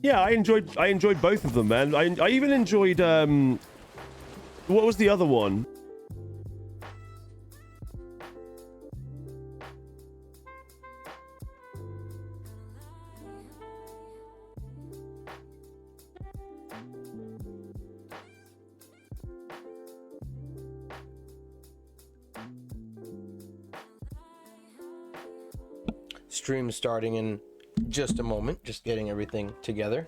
Yeah, I enjoyed both of them, man. I even enjoyed what was the other one? Stream starting in just a moment, just getting everything together.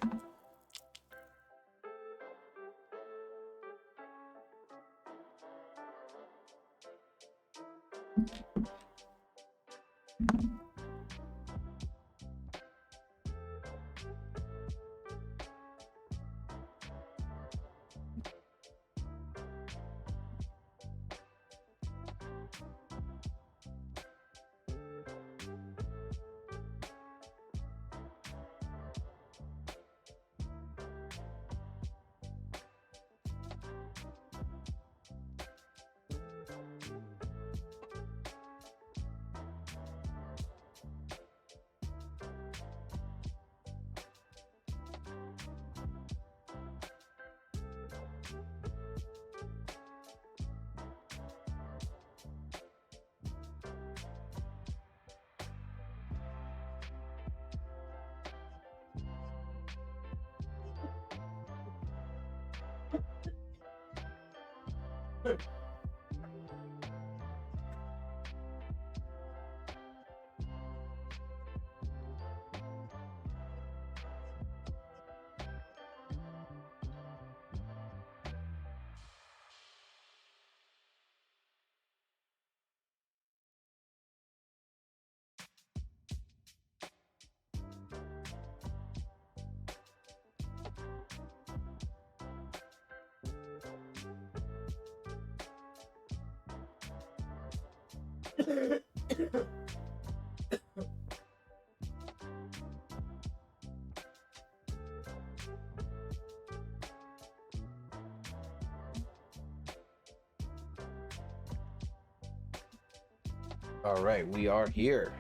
All right, we are here.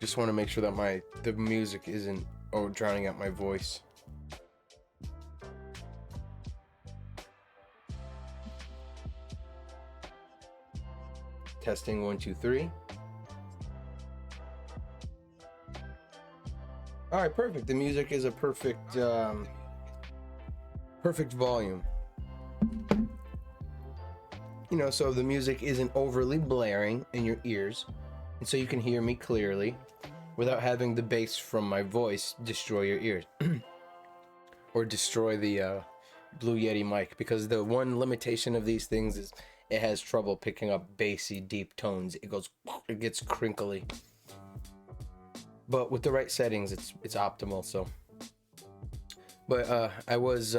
Just want to make sure that the music isn't drowning out my voice. Testing 1 2 3. All right, perfect. The music is a perfect volume. You know, so the music isn't overly blaring in your ears, and so you can hear me clearly without having the bass from my voice destroy your ears or destroy the Blue Yeti mic, because the one limitation of these things is it has trouble picking up bassy deep tones. It gets crinkly. But with the right settings, it's optimal. So, but I was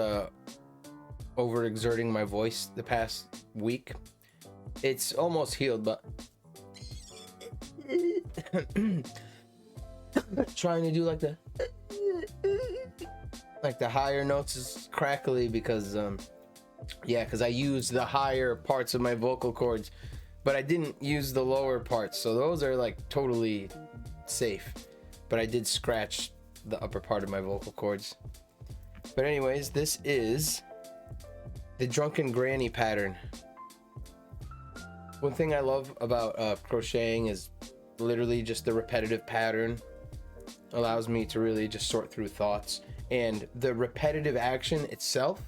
overexerting my voice the past week. It's almost healed, but trying to do like the higher notes is crackly because because I used the higher parts of my vocal cords, but I didn't use the lower parts, so those are like totally safe, but I did scratch the upper part of my vocal cords. But anyways, this is the Drunken Granny pattern. One thing I love about crocheting is literally just the repetitive pattern allows me to really just sort through thoughts, and the repetitive action itself,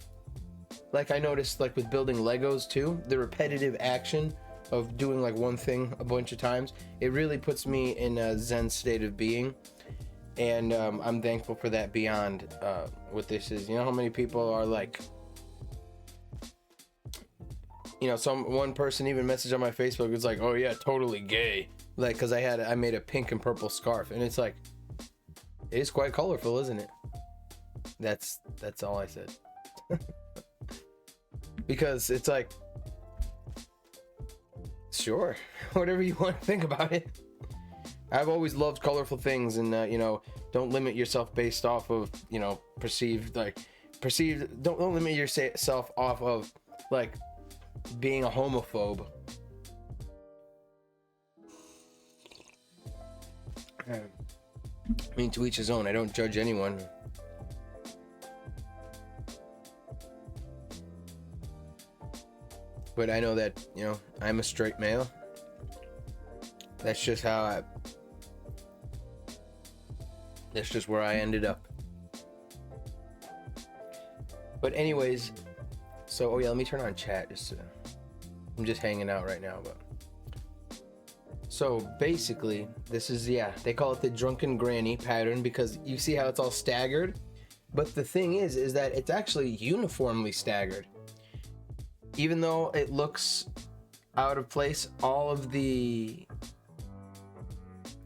like I noticed like with building Legos too, the repetitive action of doing like one thing a bunch of times, it really puts me in a zen state of being. And I'm thankful for that beyond what this is. You know how many people are like, you know, one person even messaged on my Facebook, it's like, oh yeah, totally gay, like because I made a pink and purple scarf, and it's like, it is quite colorful, isn't it? That's all I said. Because it's like, sure, whatever you want to think about it. I've always loved colorful things, and you know, don't limit yourself based off of, you know, don't limit yourself off of like being a homophobe. I mean, to each his own. I don't judge anyone. But I know that, you know, I'm a straight male. That's just that's just where I ended up. But anyways, so, oh yeah, let me turn on chat I'm just hanging out right now, but. So basically, this is, yeah, they call it the drunken granny pattern because you see how it's all staggered. But the thing is that it's actually uniformly staggered. Even though it looks out of place, all of the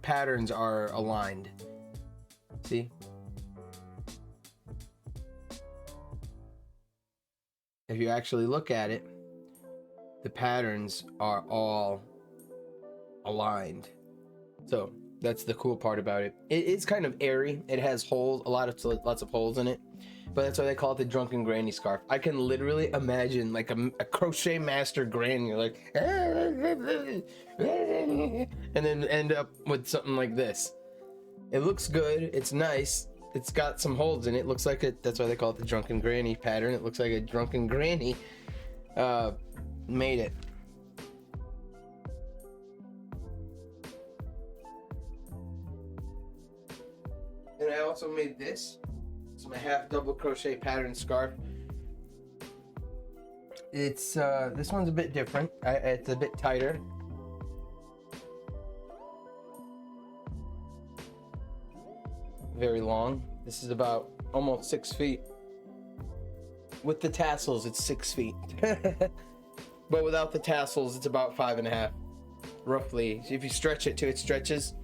patterns are aligned. See? If you actually look at it, the patterns are all aligned. So that's the cool part about it. It's kind of airy. It has holes, lots of holes in it. But that's why they call it the drunken granny scarf. I can literally imagine like a crochet master granny, like, and then end up with something like this. It looks good. It's nice. It's got some holes in it. Looks like it. That's why they call it the drunken granny pattern. It looks like a drunken granny made it. And I also made this. It's my half double crochet pattern scarf. It's this one's a bit different. It's a bit tighter. Very long. This is about almost 6 feet. With the tassels, it's 6 feet. But without the tassels, it's about 5.5, roughly. If you stretch it till it stretches.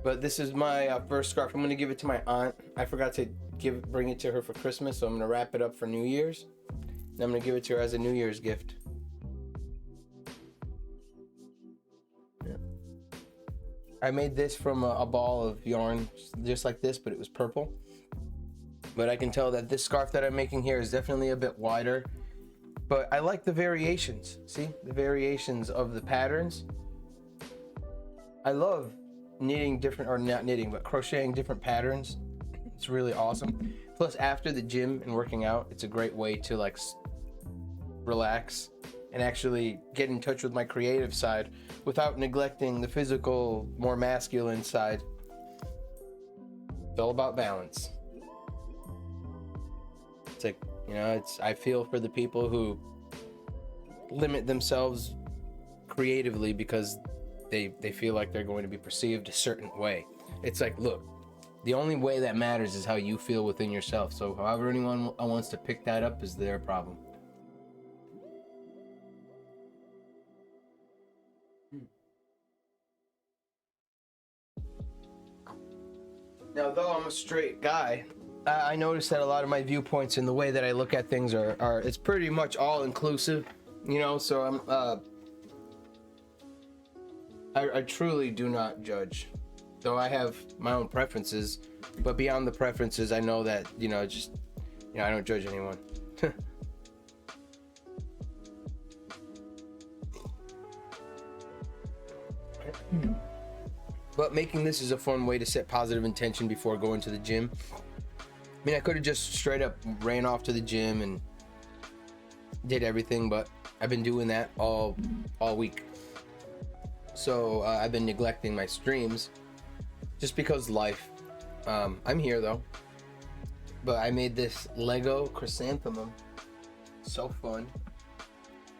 But this is my first scarf. I'm gonna give it to my aunt. I forgot to bring it to her for Christmas, so I'm gonna wrap it up for New Year's. And I'm gonna give it to her as a New Year's gift. Yeah. I made this from a ball of yarn, just like this, but it was purple. But I can tell that this scarf that I'm making here is definitely a bit wider. But I like the variations. See, the variations of the patterns. I love knitting different, or not knitting, but crocheting different patterns. It's really awesome. Plus, after the gym and working out, it's a great way to like relax and actually get in touch with my creative side without neglecting the physical, more masculine side. It's all about balance. It's like, you know, I feel for the people who limit themselves creatively because they feel like they're going to be perceived a certain way. It's like, look, the only way that matters is how you feel within yourself. So however anyone wants to pick that up is their problem. Now, though I'm a straight guy, I notice that a lot of my viewpoints and the way that I look at things are it's pretty much all inclusive, you know. So I truly do not judge, though I have my own preferences. But beyond the preferences, I know that, you know, just, you know, I don't judge anyone. But making this is a fun way to set positive intention before going to the gym. I mean, I could have just straight up ran off to the gym and did everything, but I've been doing that all week. So I've been neglecting my streams just because life. I'm here though. But I made this Lego chrysanthemum. So fun.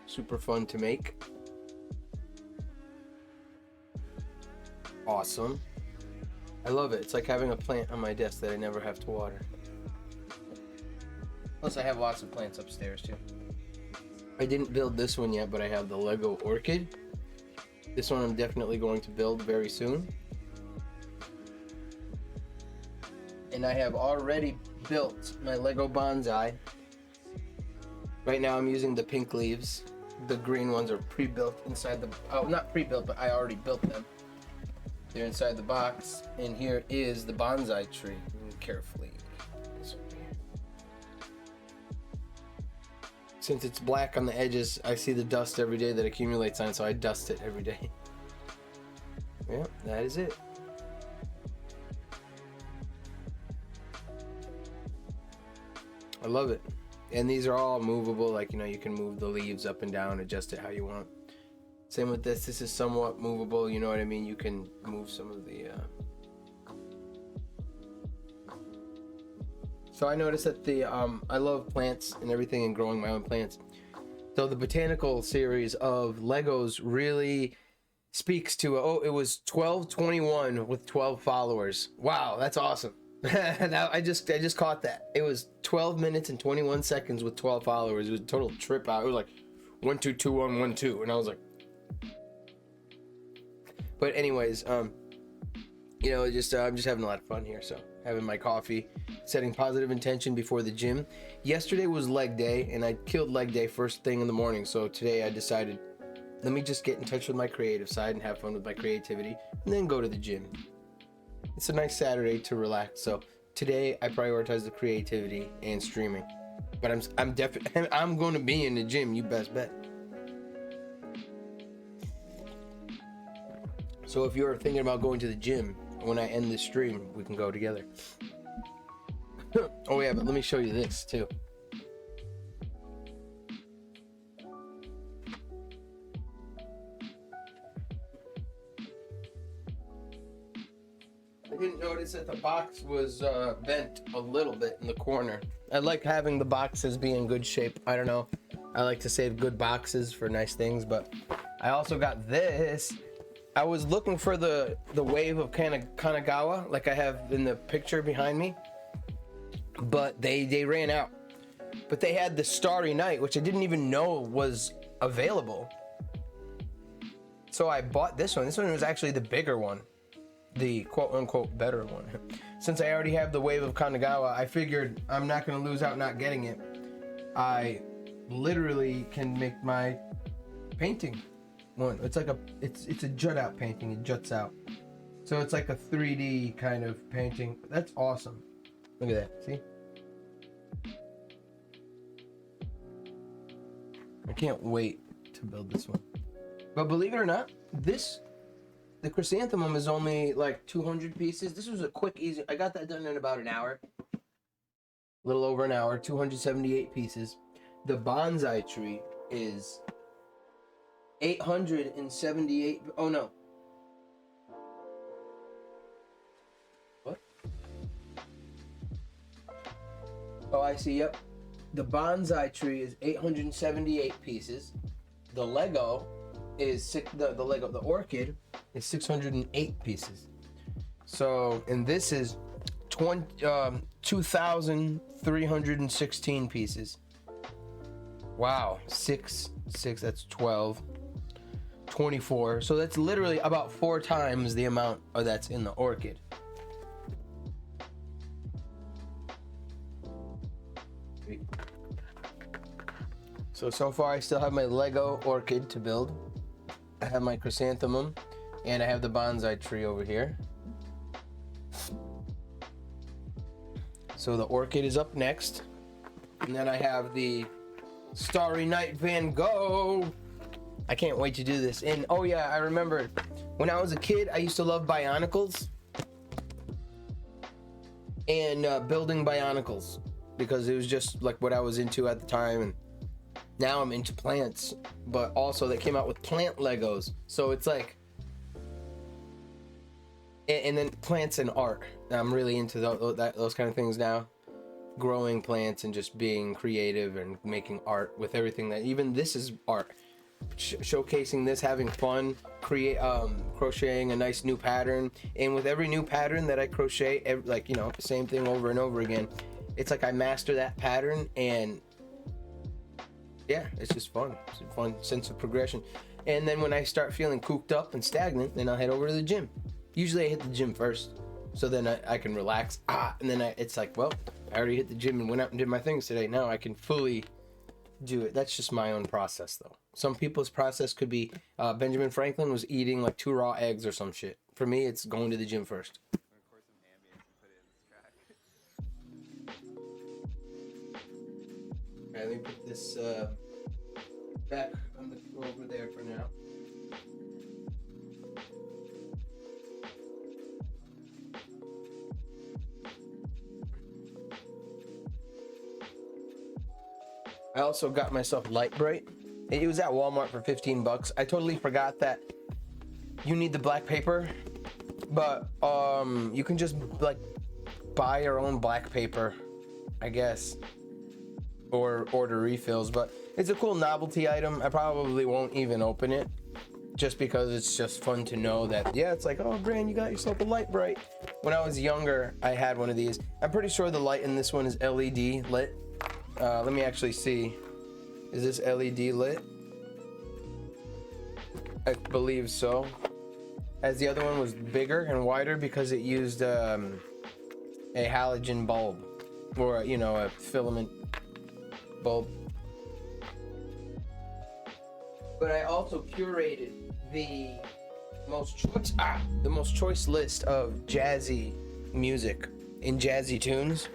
Super fun to make. Awesome. I love it. It's like having a plant on my desk that I never have to water. Plus I have lots of plants upstairs too. I didn't build this one yet, but I have the Lego orchid. This one I'm definitely going to build very soon. And I have already built my Lego bonsai. Right now I'm using the pink leaves. The green ones are pre-built inside the, oh, not pre-built, but I already built them. They're inside the box. And here is the bonsai tree. Carefully. This one here. Since it's black on the edges, I see the dust every day that accumulates on it, so I dust it every day. Yeah, that is it. I love it. And these are all movable, like, you know, you can move the leaves up and down, adjust it how you want. Same with this. This is somewhat movable, you know what I mean? You can move some of the... So I noticed that the... I love plants and everything and growing my own plants. So the botanical series of Legos really speaks to... Oh, it was 1221 with 12 followers. Wow, that's awesome. I just caught that. It was 12 minutes and 21 seconds with 12 followers. It was a total trip out. It was like 122112, and I was like... But anyways, you know, I'm just having a lot of fun here. So having my coffee, setting positive intention before the gym. Yesterday was leg day, and I killed leg day first thing in the morning. So today I decided, let me just get in touch with my creative side and have fun with my creativity, and then go to the gym. It's a nice Saturday to relax. So today I prioritize the creativity and streaming. But I'm going to be in the gym. You best bet. So if you're thinking about going to the gym, when I end this stream, we can go together. Oh yeah, but let me show you this too. I didn't notice that the box was bent a little bit in the corner. I like having the boxes be in good shape. I don't know. I like to save good boxes for nice things, but I also got this. I was looking for the wave of Kanagawa, like I have in the picture behind me, but they ran out. But they had the Starry Night, which I didn't even know was available. So I bought this one. This one was actually the bigger one, the quote-unquote better one. Since I already have the wave of Kanagawa, I figured I'm not going to lose out not getting it. I literally can make my painting one. It's like it's a jut out painting. It juts out, so it's like a 3D kind of painting. That's awesome. Look at that. See, I can't wait to build this one. But believe it or not, the chrysanthemum is only like 200 pieces. This was a quick, easy. I got that done in about an hour, a little over an hour. 278 pieces. The bonsai tree is 878. Oh no. What? Oh, I see. Yep. The bonsai tree is 878 pieces. The Lego is the orchid is 608 pieces. So, and this is 2,316 pieces. Wow. 6, that's 12. 24. So that's literally about 4 times the amount that's in the orchid. So far I still have my Lego orchid to build. I have my chrysanthemum, and I have the bonsai tree over here. So the orchid is up next, and then I have the Starry Night Van Gogh. I can't wait to do this. And oh yeah, I remember when I was a kid, I used to love Bionicles and building Bionicles, because it was just like what I was into at the time. And now I'm into plants, but also they came out with plant Legos. So it's like, and then plants and art. I'm really into those kind of things now. Growing plants and just being creative and making art with everything that, even this is art. Showcasing this, having fun, crocheting a nice new pattern. And with every new pattern that I crochet, like, you know, same thing over and over again, it's like I master that pattern, and yeah, it's just fun. It's a fun sense of progression. And then when I start feeling cooped up and stagnant, then I'll head over to the gym. Usually I hit the gym first, so then I can relax. And then it's like, well, I already hit the gym and went out and did my things today. Now I can fully do it. That's just my own process, though. Some people's process could be, Benjamin Franklin was eating like 2 raw eggs or some shit. For me, it's going to the gym first. Alright, let me put this back over there for now. also got myself Light Bright. It was at Walmart for 15 bucks. I totally forgot that you need the black paper, but you can just like buy your own black paper, I guess, or order refills. But it's a cool novelty item. I probably won't even open it, just because it's just fun to know that, yeah, it's like, oh, Gran, you got yourself a Light Bright. When I was younger, I had one of these. I'm pretty sure the light in this one is LED lit. Let me actually see. Is this LED lit? I believe so. As the other one was bigger and wider because it used a halogen bulb, or you know, a filament bulb. But I also curated the most choice list of jazzy music and jazzy tunes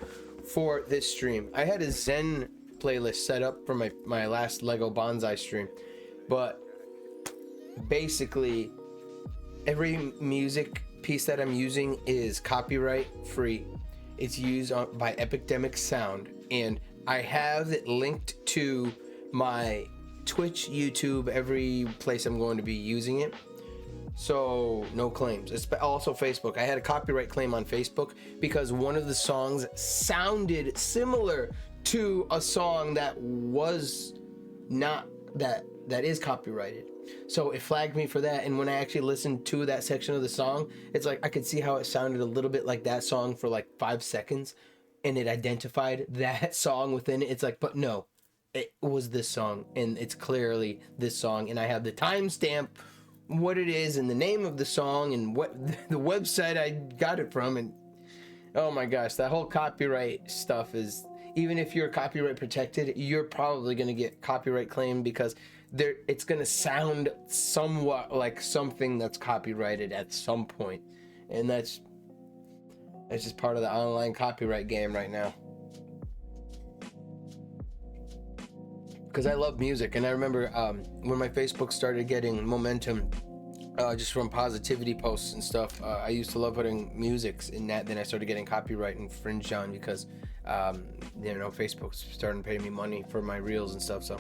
for this stream. I had a Zen playlist set up for my last Lego Bonsai stream, but basically every music piece that I'm using is copyright free. It's used by Epidemic Sound, and I have it linked to my Twitch, YouTube, every place I'm going to be using it. So no claims. It's also Facebook. I had a copyright claim on Facebook because one of the songs sounded similar to a song that was not that is copyrighted. So it flagged me for that, and when I actually listened to that section of the song, it's like I could see how it sounded a little bit like that song for like 5 seconds, and it identified that song within it. It's like, but no, it was this song, and it's clearly this song, and I have the timestamp, what it is, and the name of the song, and what the website I got it from. And oh my gosh, that whole copyright stuff is, even if you're copyright protected, you're probably going to get copyright claim because it's going to sound somewhat like something that's copyrighted at some point. And that's just part of the online copyright game right now. Because I love music, and I remember when my Facebook started getting momentum just from positivity posts and stuff, I used to love putting music in that. Then I started getting copyright infringed on because Facebook's starting to pay me money for my reels and stuff. So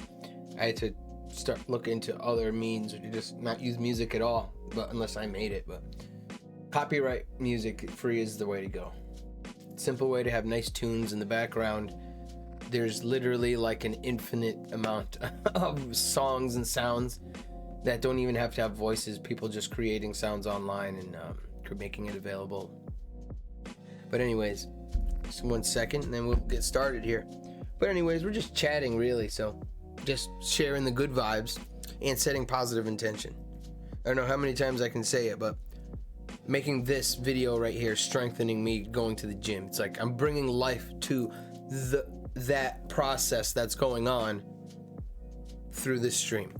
I had to start looking into other means, or to just not use music at all, but unless I made it. But copyright music free is the way to go. Simple way to have nice tunes in the background. There's literally like an infinite amount of songs and sounds that don't even have to have voices. People just creating sounds online and making it available. But anyways, just 1 second and then we'll get started here. But anyways, we're just chatting really, so just sharing the good vibes and setting positive intention. I don't know how many times I can say it, but making this video right here strengthening me going to the gym. It's like I'm bringing life to that process that's going on through this stream.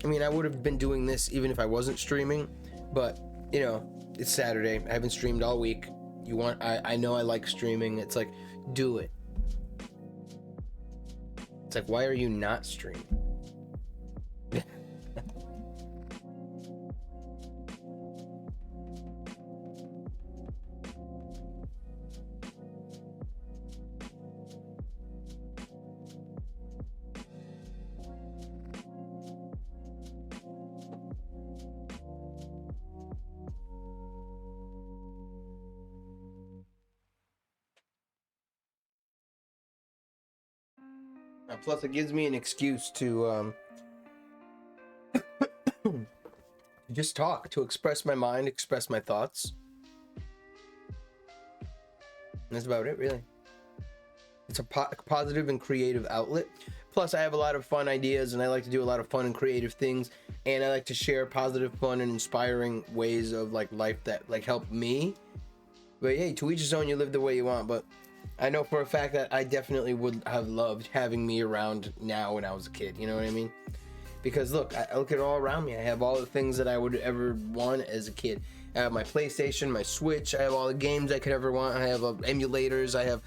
I mean, I would have been doing this even if I wasn't streaming, but you know, it's Saturday. I haven't streamed all week. I know I like streaming. It's like, do it. It's like, why are you not streaming? Plus, it gives me an excuse to just talk, to express my mind, express my thoughts. And that's about it, really. It's a positive and creative outlet. Plus, I have a lot of fun ideas, and I like to do a lot of fun and creative things. And I like to share positive, fun, and inspiring ways of like life that like help me. But hey, to each his own. You live the way you want. But I know for a fact that I definitely would have loved having me around now when I was a kid. You know what I mean? Because look, I look at it all around me. I have all the things that I would ever want as a kid. I have my PlayStation, my Switch. I have all the games I could ever want. I have emulators. I have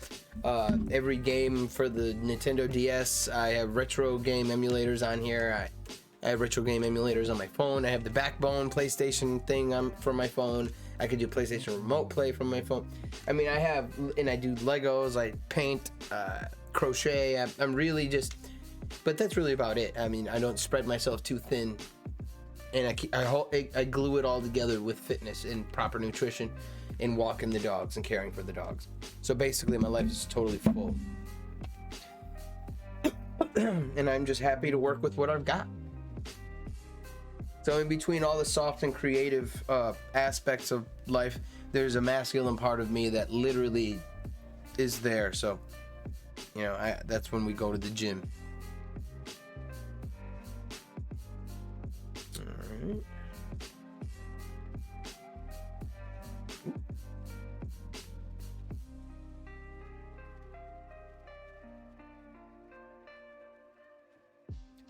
every game for the Nintendo DS. I have retro game emulators on here. I have retro game emulators on my phone. I have the Backbone PlayStation thing for my phone. I could do PlayStation Remote Play from my phone. I mean, I do Legos, I paint, crochet. I'm really just But that's really about it. I mean, I don't spread myself too thin, and I glue it all together with fitness and proper nutrition and walking the dogs and caring for the dogs. So basically my life is totally full. And I'm just happy to work with what I've got. So in between all the soft and creative aspects of life, there's a masculine part of me that literally is there. So, you know, that's when we go to the gym. All right.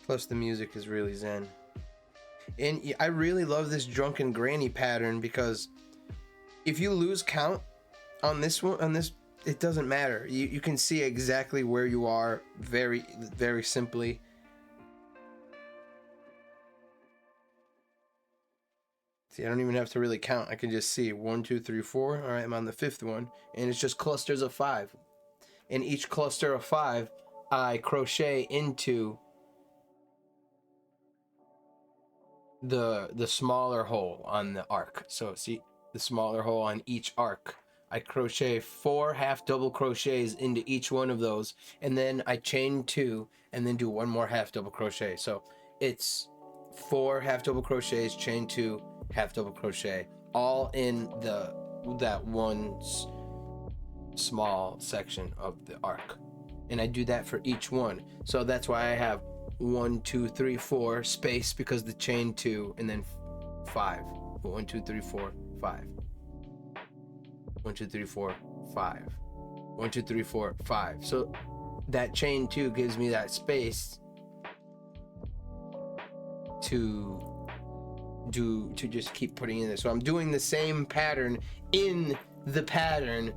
Plus the music is really zen. And I really love this drunken granny pattern because if you lose count on this one, it doesn't matter. You can see exactly where you are very, very simply. See, I don't even have to really count. I can just see 1, 2, 3, 4. All right, I'm on the 5th one, and it's just clusters of 5. In each cluster of 5, I crochet into the smaller hole on the arc. So see the smaller hole on each arc. I crochet 4 half double crochets into each one of those, and then I chain 2 and then do 1 more half double crochet. So it's 4 half double crochets, chain 2, half double crochet, all in that one small section of the arc. And I do that for each one. So that's why I have 1, 2, 3, 4 space, because the chain 2, and then 5. 1, 2, 3, 4, 5. 1, 2, 3, 4, 5. 1, 2, 3, 4, 5. So that chain 2 gives me that space to just keep putting in there. So I'm doing the same pattern in the pattern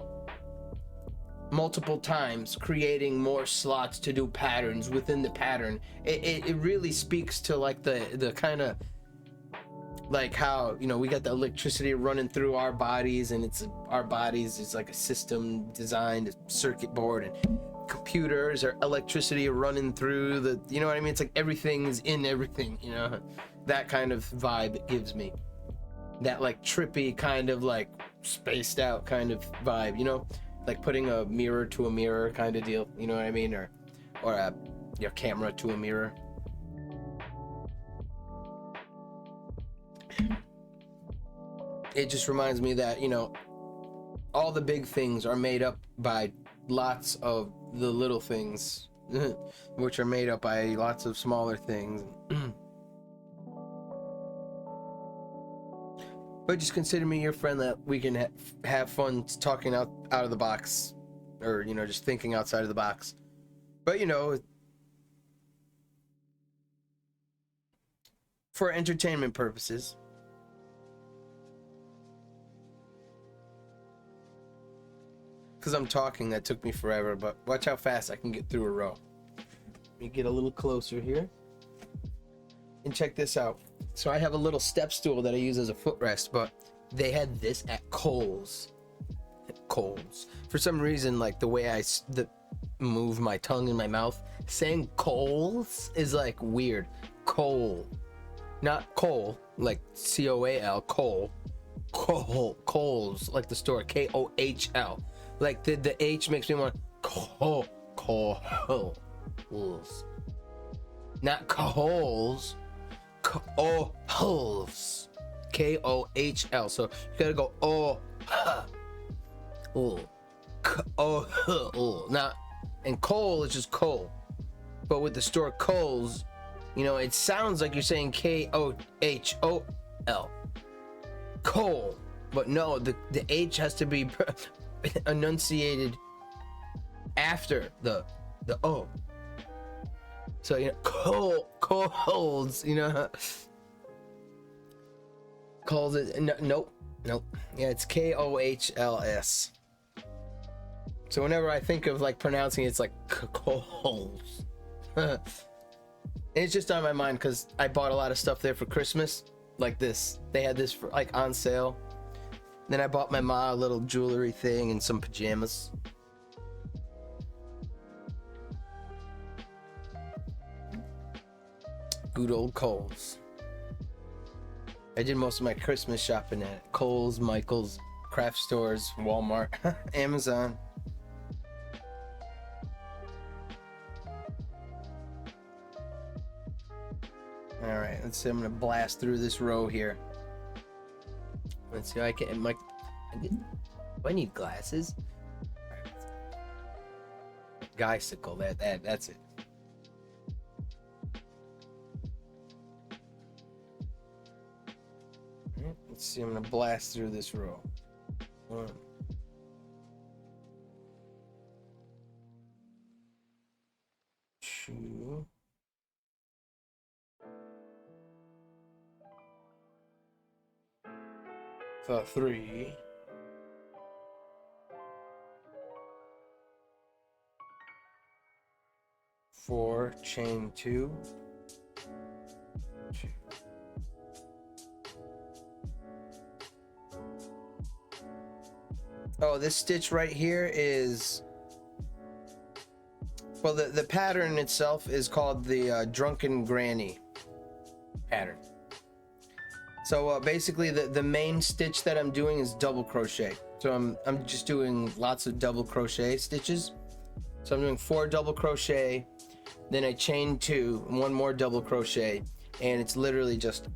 multiple times, creating more slots to do patterns within the pattern. It really speaks to like the kind of like how, you know, we got the electricity running through our bodies, and our bodies is like a system designed, a circuit board, and computers are electricity running through the, you know what I mean? It's like everything's in everything, you know, that kind of vibe it gives me. That like trippy kind of like spaced out kind of vibe, you know, like putting a mirror to a mirror kind of deal, you know what I mean? Or your camera to a mirror. It just reminds me that, you know, all the big things are made up by lots of the little things, which are made up by lots of smaller things. But just consider me your friend, that we can have fun talking out of the box, or, you know, just thinking outside of the box. But, you know, for entertainment purposes. Because I'm talking, that took me forever, but watch how fast I can get through a row. Let me get a little closer here. And check this out. So I have a little step stool that I use as a footrest, but they had this at Kohl's. For some reason, like the way I move my tongue in my mouth, saying Kohl's is like weird. Kohl. Not coal, like C-O-A-L, Kohl. Kohl's, like the store, K-O-H-L. Like the H makes me want Kohl's. Not Kohl's. Kohl's. K-O-H-L. So you gotta go now, and coal is just coal. But with the store Kohl's, you know, it sounds like you're saying K-O-H-O-L. Coal. But no, the H has to be enunciated after the O. So, you know, Kohl's, you know, calls it, nope. Yeah, it's Kohl's. So whenever I think of like pronouncing it, it's like Kohl's. And it's just on my mind because I bought a lot of stuff there for Christmas, like this. They had this for like on sale. Then I bought my ma a little jewelry thing and some pajamas. good old Kohl's. I did most of my Christmas shopping at Kohl's, Michael's, craft stores, Walmart, Amazon. All right, let's see. I'm gonna blast through this row here. Let's see. Do I need glasses? Guysicle. That's it. Let's see. I'm gonna blast through this row. 1, 2. 3. 4, chain 2. 2. Oh, this stitch right here is, well, the pattern itself is called the Drunken Granny pattern. So basically the main stitch that I'm doing is double crochet. So I'm just doing lots of double crochet stitches. So I'm doing 4 double crochet, then I chain 2, and 1 more double crochet, and it's literally just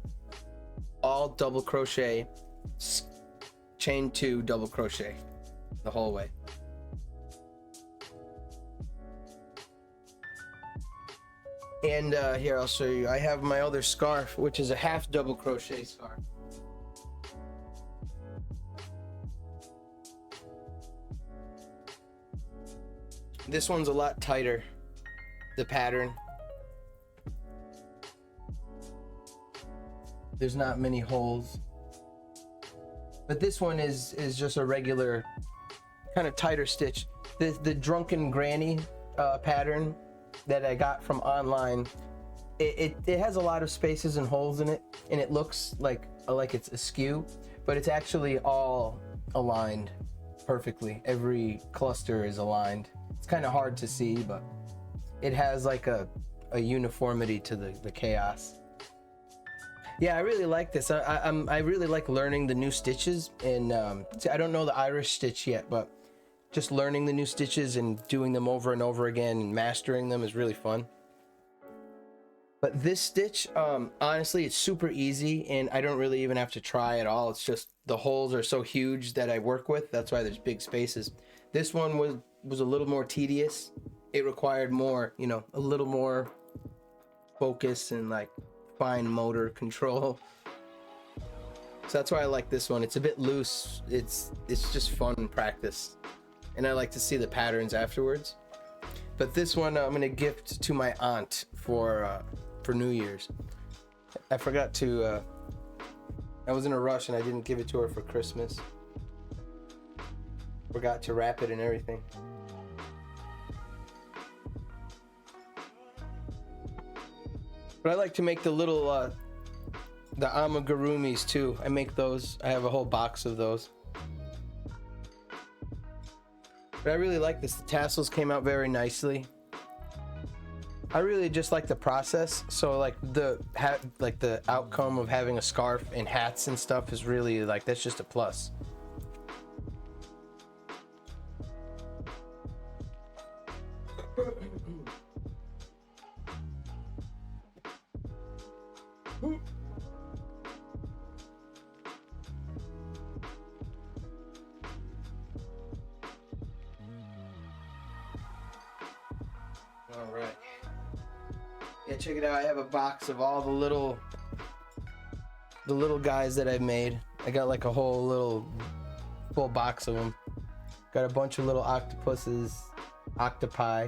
all double crochet, chain 2, double crochet the whole way. And here, I'll show you. I have my other scarf, which is a half double crochet scarf. This one's a lot tighter, the pattern. There's not many holes. But this one is just a regular kind of tighter stitch. The Drunken Granny pattern that I got from online, it has a lot of spaces and holes in it, and it looks like it's askew, but it's actually all aligned perfectly. Every cluster is aligned. It's kind of hard to see, but it has like a uniformity to the chaos. Yeah, I really like this. I really like learning the new stitches, and I don't know the Irish stitch yet, but just learning the new stitches and doing them over and over again and mastering them is really fun. But this stitch, honestly, it's super easy, and I don't really even have to try at all. It's just the holes are so huge that I work with. That's why there's big spaces. This one was a little more tedious. It required more, a little more focus and like fine motor control. So that's why I like this one. It's a bit loose. It's just fun practice, and I like to see the patterns afterwards. But this one I'm gonna gift to my aunt for New Year's. I forgot to. I was in a rush and I didn't give it to her for Christmas. Forgot to wrap it and everything. But I like to make the little the amigurumis too. I make those. I have a whole box of those. But I really like this. The tassels came out very nicely. I really just like the process. So like the outcome of having a scarf and hats and stuff is really like, that's just a plus. All right. Yeah, check it out. I have a box of all the little guys that I've made. I got like a whole little full box of them. Got a bunch of little octopuses, octopi.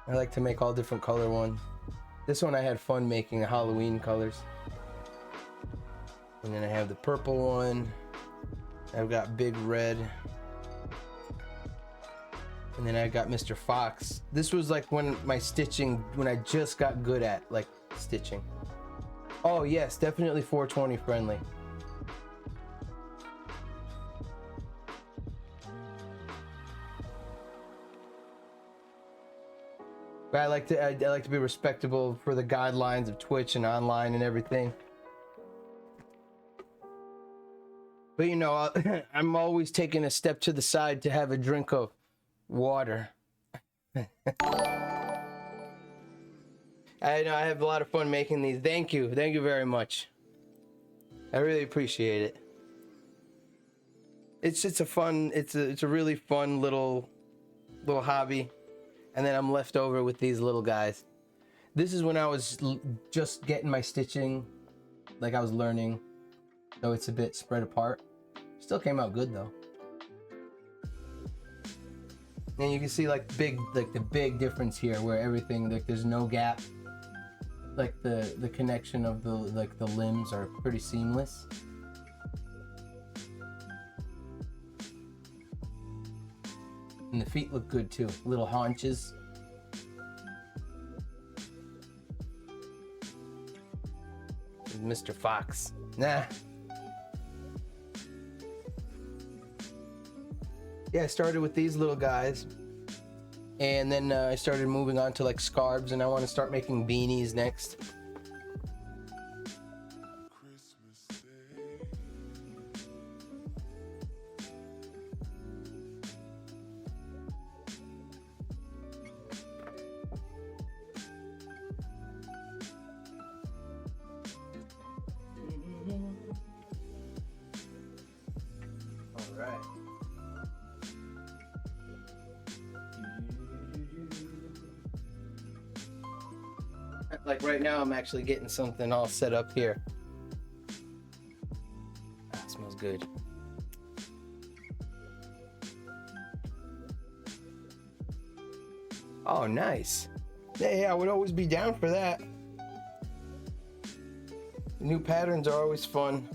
I like to make all different color ones. This one I had fun making, the Halloween colors. And then I have the purple one. I've got big red. And then I got Mr. Fox. This was like when I just got good at like stitching. Oh yes, definitely 420 friendly. But I like to be respectable for the guidelines of Twitch and online and everything. But you know, I'm always taking a step to the side to have a drink of water. I know I have a lot of fun making these. Thank you very much. I really appreciate it. It's a really fun little hobby, and then I'm left over with these little guys. This is when I was just getting my stitching, like I was learning, so it's a bit spread apart. Still came out good though. And you can see the big difference here, where everything, like, there's no gap. Like the connection of the limbs are pretty seamless. And the feet look good too. Little haunches. Mr. Fox. Nah. Yeah, I started with these little guys. And then I started moving on to like scarves, and I want to start making beanies next. All right. Like right now, I'm actually getting something all set up here. That smells good. Oh, nice. Yeah, I would always be down for that. New patterns are always fun.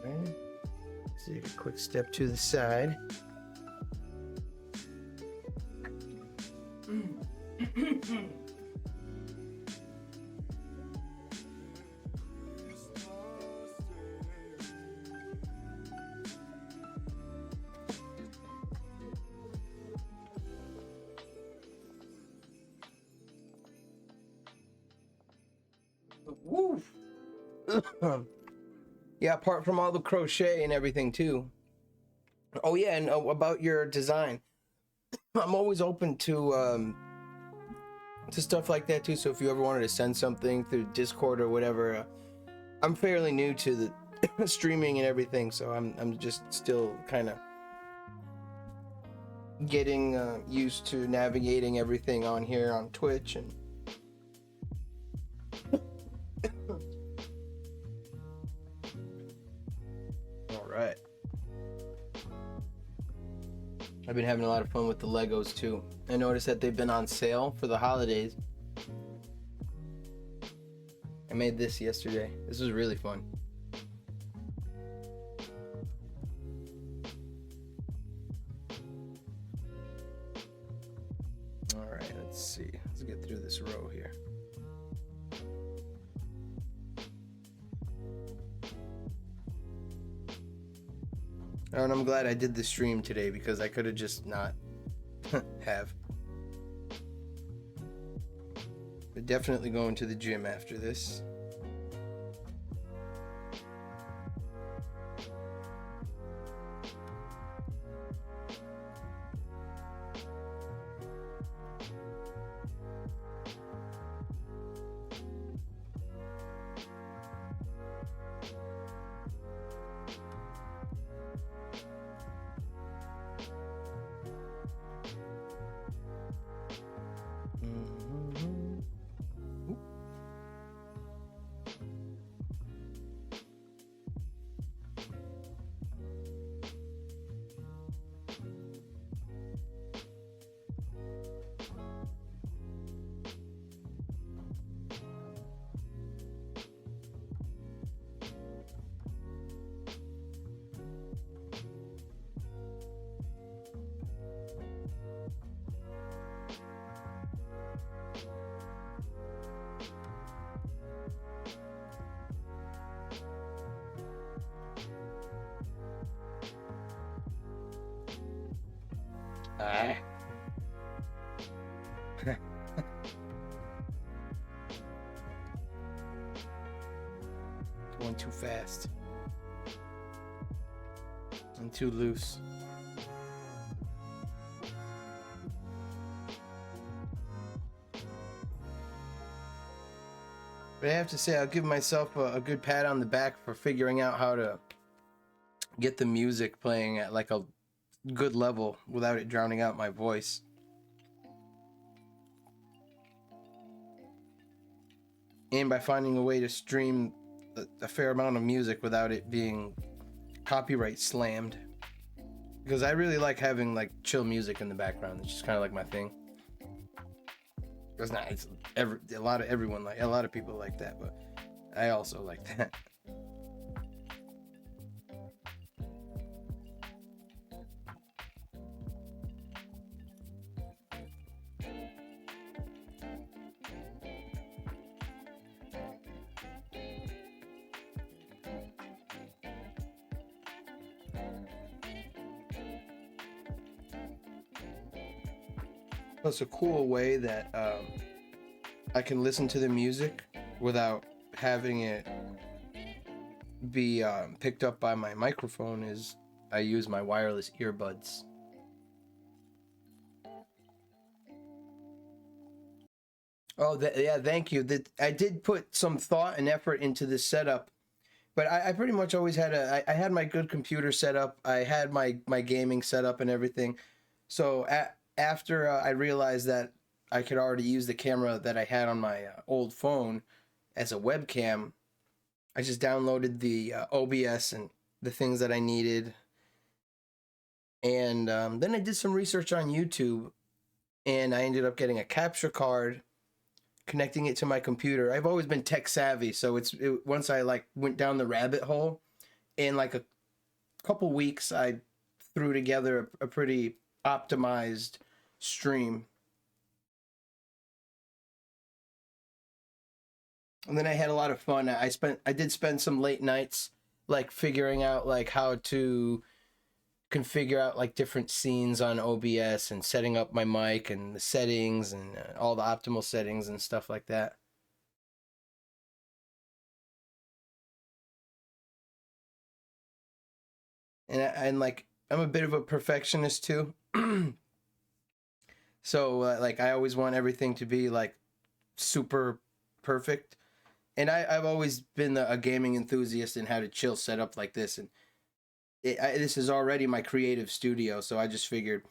Okay. Let's take a quick step to the side. Woo! Yeah, apart from all the crochet and everything too. Oh yeah, and about your design, I'm always open to stuff like that too. So if you ever wanted to send something through Discord or whatever, I'm fairly new to the streaming and everything, so I'm just still kind of getting used to navigating everything on here on Twitch. And all right, I've been having a lot of fun with the Legos too. I noticed that they've been on sale for the holidays. I made this yesterday. This was really fun. All right, let's see. Let's get through this row here. Oh, and I'm glad I did the stream today, because I could have just not have. But definitely going to the gym after this. Ah. Going too fast. And too loose. But I have to say, I'll give myself a good pat on the back for figuring out how to get the music playing at like a good level without it drowning out my voice. And by finding a way to stream a fair amount of music without it being copyright slammed. Because I really like having like chill music in the background. It's just kind of like my thing. It's not. It's a lot of people like that, but I also like that. It's a cool way that I can listen to the music without having it be picked up by my microphone. Is I use my wireless earbuds. Oh, yeah, thank you. I did put some thought and effort into this setup, but I pretty much always had I had my good computer set up. I had my gaming set up and everything. So after I realized that I could already use the camera that I had on my old phone as a webcam, I just downloaded the OBS and the things that I needed. And then I did some research on YouTube, and I ended up getting a capture card, connecting it to my computer. I've always been tech savvy, so once I like went down the rabbit hole, in like a couple weeks, I threw together a pretty optimized stream. And then I had a lot of fun. I did spend some late nights like figuring out like how to configure out like different scenes on OBS and setting up my mic and the settings and all the optimal settings and stuff like that. And like I'm a bit of a perfectionist too. So like I always want everything to be like super perfect. And I've always been a gaming enthusiast and had a chill setup like this. And this is already my creative studio, so I just figured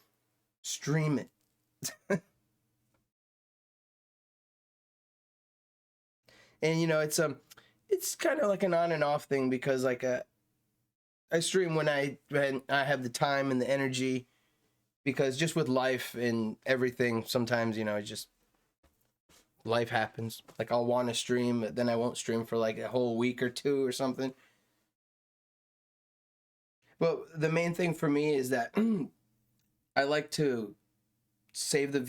stream it. And it's kind of like an on and off thing because like I stream when I have the time and the energy, because just with life and everything, sometimes just life happens. Like I'll want to stream, but then I won't stream for like a whole week or two or something. But the main thing for me is that I like to save the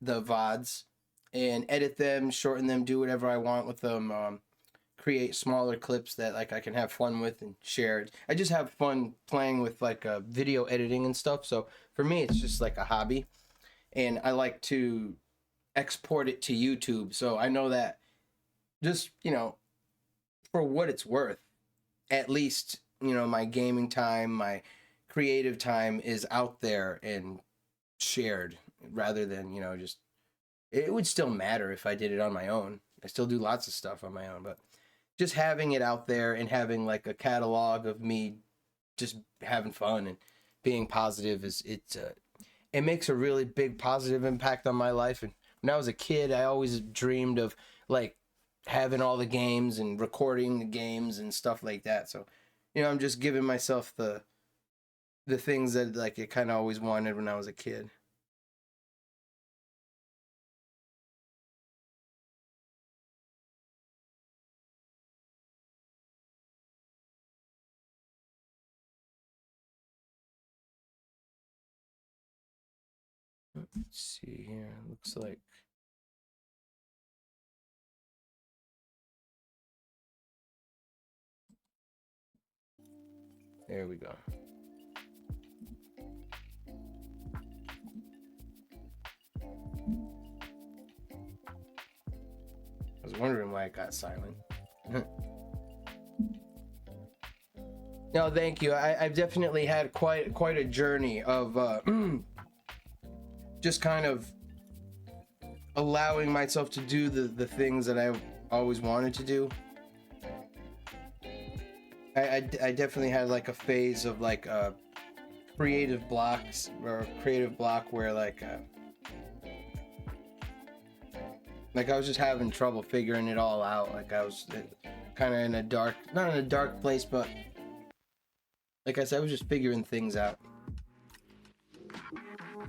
VODs and edit them, shorten them, do whatever I want with them. Create smaller clips that like I can have fun with and share. I just have fun playing with like video editing and stuff. So for me, it's just like a hobby, and I like to export it to YouTube. So I know that just for what it's worth, at least my gaming time, my creative time is out there and shared, rather than just it would still matter if I did it on my own. I still do lots of stuff on my own, but just having it out there and having like a catalog of me just having fun and being positive it makes a really big positive impact on my life. And when I was a kid, I always dreamed of like having all the games and recording the games and stuff like that. So I'm just giving myself the things that like I kind of always wanted when I was a kid. Let's see here. Looks like there we go. was wondering why it got silent. No, thank you. I've definitely had quite a journey of just kind of allowing myself to do the things that I've always wanted to do. I definitely had like a phase of like creative blocks, or a creative block where like I was just having trouble figuring it all out. Like I was kind of in a dark, not in a dark place, but like I said, I was just figuring things out.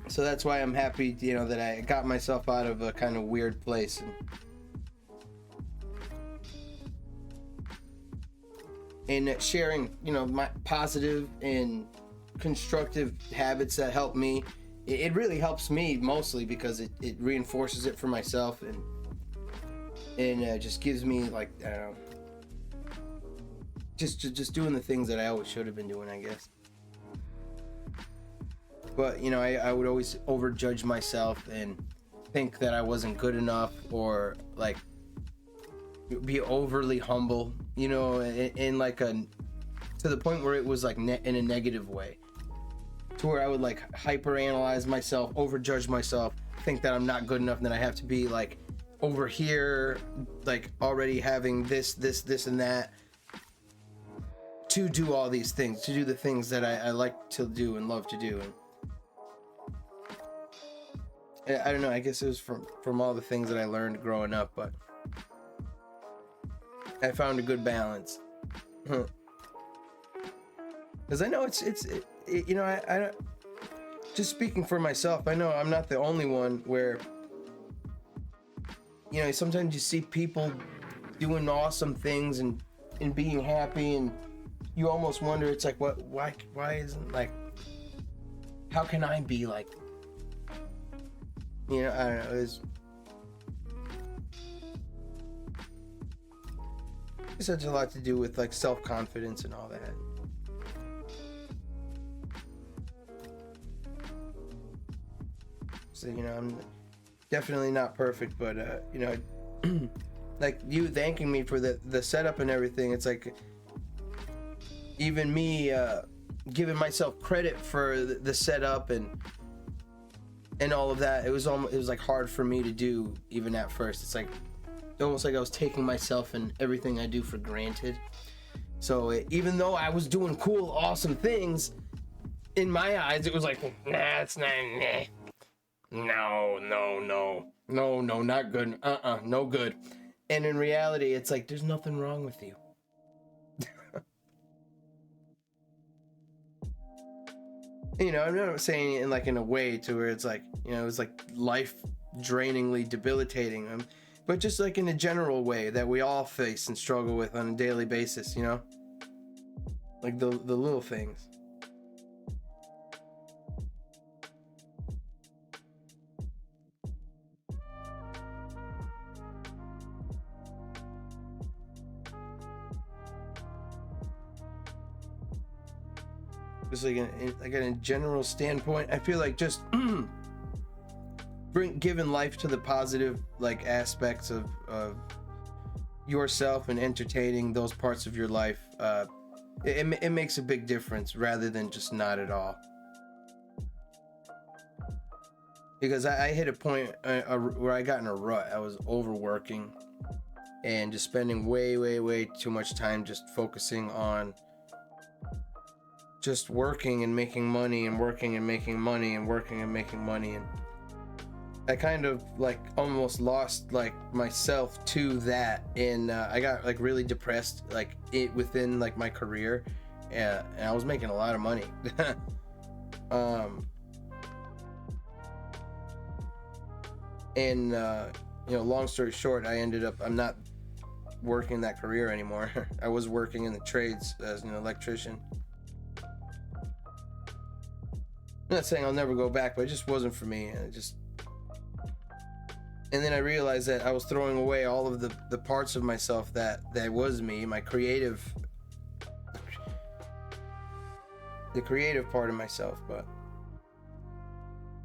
So that's why I'm happy, you know, that I got myself out of a kind of weird place. And sharing, you know, my positive and constructive habits that help me. It really helps me mostly because it reinforces it for myself and just gives me like, I don't know, just doing the things that I always should have been doing, I guess. But you know, I would always overjudge myself and think that I wasn't good enough, or like be overly humble, you know, in like to the point where it was like in a negative way, to where I would like hyper analyze myself, overjudge myself, think that I'm not good enough, and that I have to be like over here, like already having this and that to do all these things, to do the things that I like to do and love to do. And I don't know, I guess it was from all the things that I learned growing up, but I found a good balance. Because I know it's you know, I don't, just speaking for myself, I know I'm not the only one where, you know, sometimes you see people doing awesome things and being happy, and you almost wonder, it's like, why isn't, like, how can I be like, you know, I don't know, it's such a lot to do with like self-confidence and all that. So, you know, I'm definitely not perfect, but you know, like you thanking me for the setup and everything, it's like even me giving myself credit for the setup and all of that, it was like hard for me to do even at first. It's like almost like I was taking myself and everything I do for granted. So even though I was doing cool, awesome things, in my eyes, it was like, nah, it's not, nah. No, not good. No good. And in reality, it's like, there's nothing wrong with you. You know, I'm not saying it in a way to where it's like, you know, it's like life drainingly debilitating, but just like in a general way that we all face and struggle with on a daily basis, you know, like the little things. Just like in a general standpoint, I feel like just giving life to the positive like aspects of yourself and entertaining those parts of your life, it makes a big difference rather than just not at all. Because I hit a point where I got in a rut. I was overworking and just spending way too much time just focusing on just working and making money and working and making money and working and making money, and I kind of like almost lost like myself to that, and I got like really depressed like within like my career, and I was making a lot of money. And you know, long story short, I'm not working that career anymore. I was working in the trades as an electrician. I'm not saying I'll never go back, but it just wasn't for me. And then I realized that I was throwing away all of the parts of myself that was me, my creative, the creative part of myself. But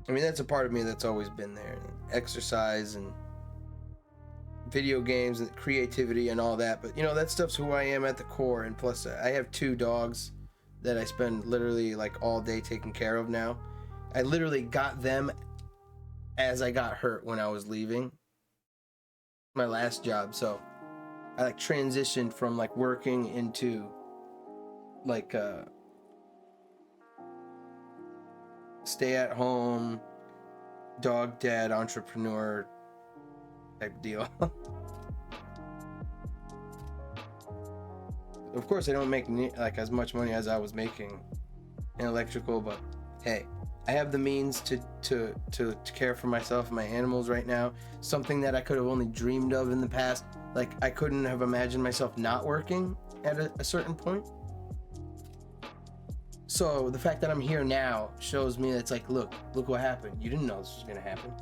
I mean, that's a part of me that's always been there. Exercise and video games and creativity and all that. But you know, that stuff's who I am at the core. And plus, I have 2 dogs that I spend literally like all day taking care of now. I literally got them as I got hurt when I was leaving my last job. So I like transitioned from like working into like stay at home dog dad entrepreneur type deal. Of course I don't make like as much money as I was making in electrical, but hey, I have the means to care for myself and my animals right now. Something that I could have only dreamed of in the past. Like, I couldn't have imagined myself not working at a certain point. So the fact that I'm here now shows me that it's like, look what happened. You didn't know this was gonna happen.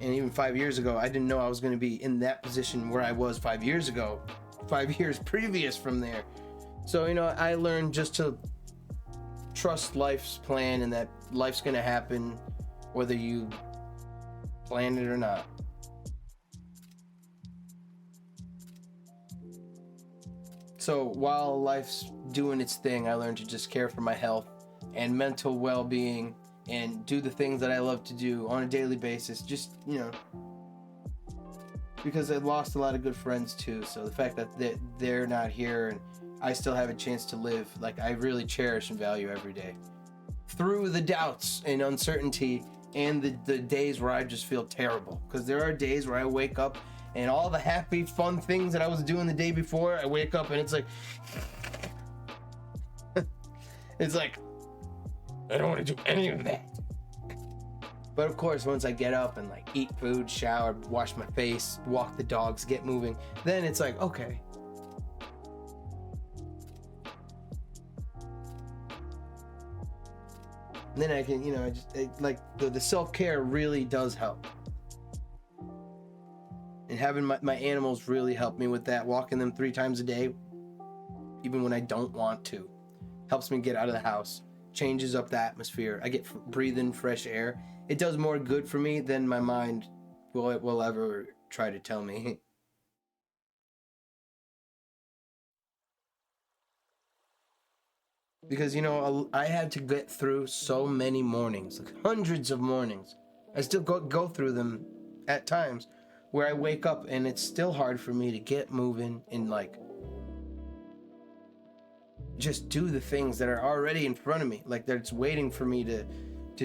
And even 5 years ago, I didn't know I was gonna be in that position where I was 5 years ago, 5 years previous from there. So, you know, I learned just to trust life's plan and that life's gonna happen whether you plan it or not. So while life's doing its thing, I learned to just care for my health and mental well-being and do the things that I love to do on a daily basis. Just, you know, because I lost a lot of good friends too. So the fact that they're not here and I still have a chance to live, like, I really cherish and value every day. Through the doubts and uncertainty and the days where I just feel terrible. Because there are days where I wake up and all the happy, fun things that I was doing the day before, I wake up and it's like, it's like, I don't want to do any of that. But of course, once I get up and like eat food, shower, wash my face, walk the dogs, get moving, then it's like, okay. And then I can, you know, like the self-care really does help. And having my animals really help me with that. Walking them 3 times a day, even when I don't want to, helps me get out of the house, changes up the atmosphere. I get breathing fresh air. It does more good for me than my mind will ever try to tell me. Because, you know, I had to get through so many mornings, like hundreds of mornings. I still go through them at times where I wake up and it's still hard for me to get moving and like just do the things that are already in front of me, like that's waiting for me to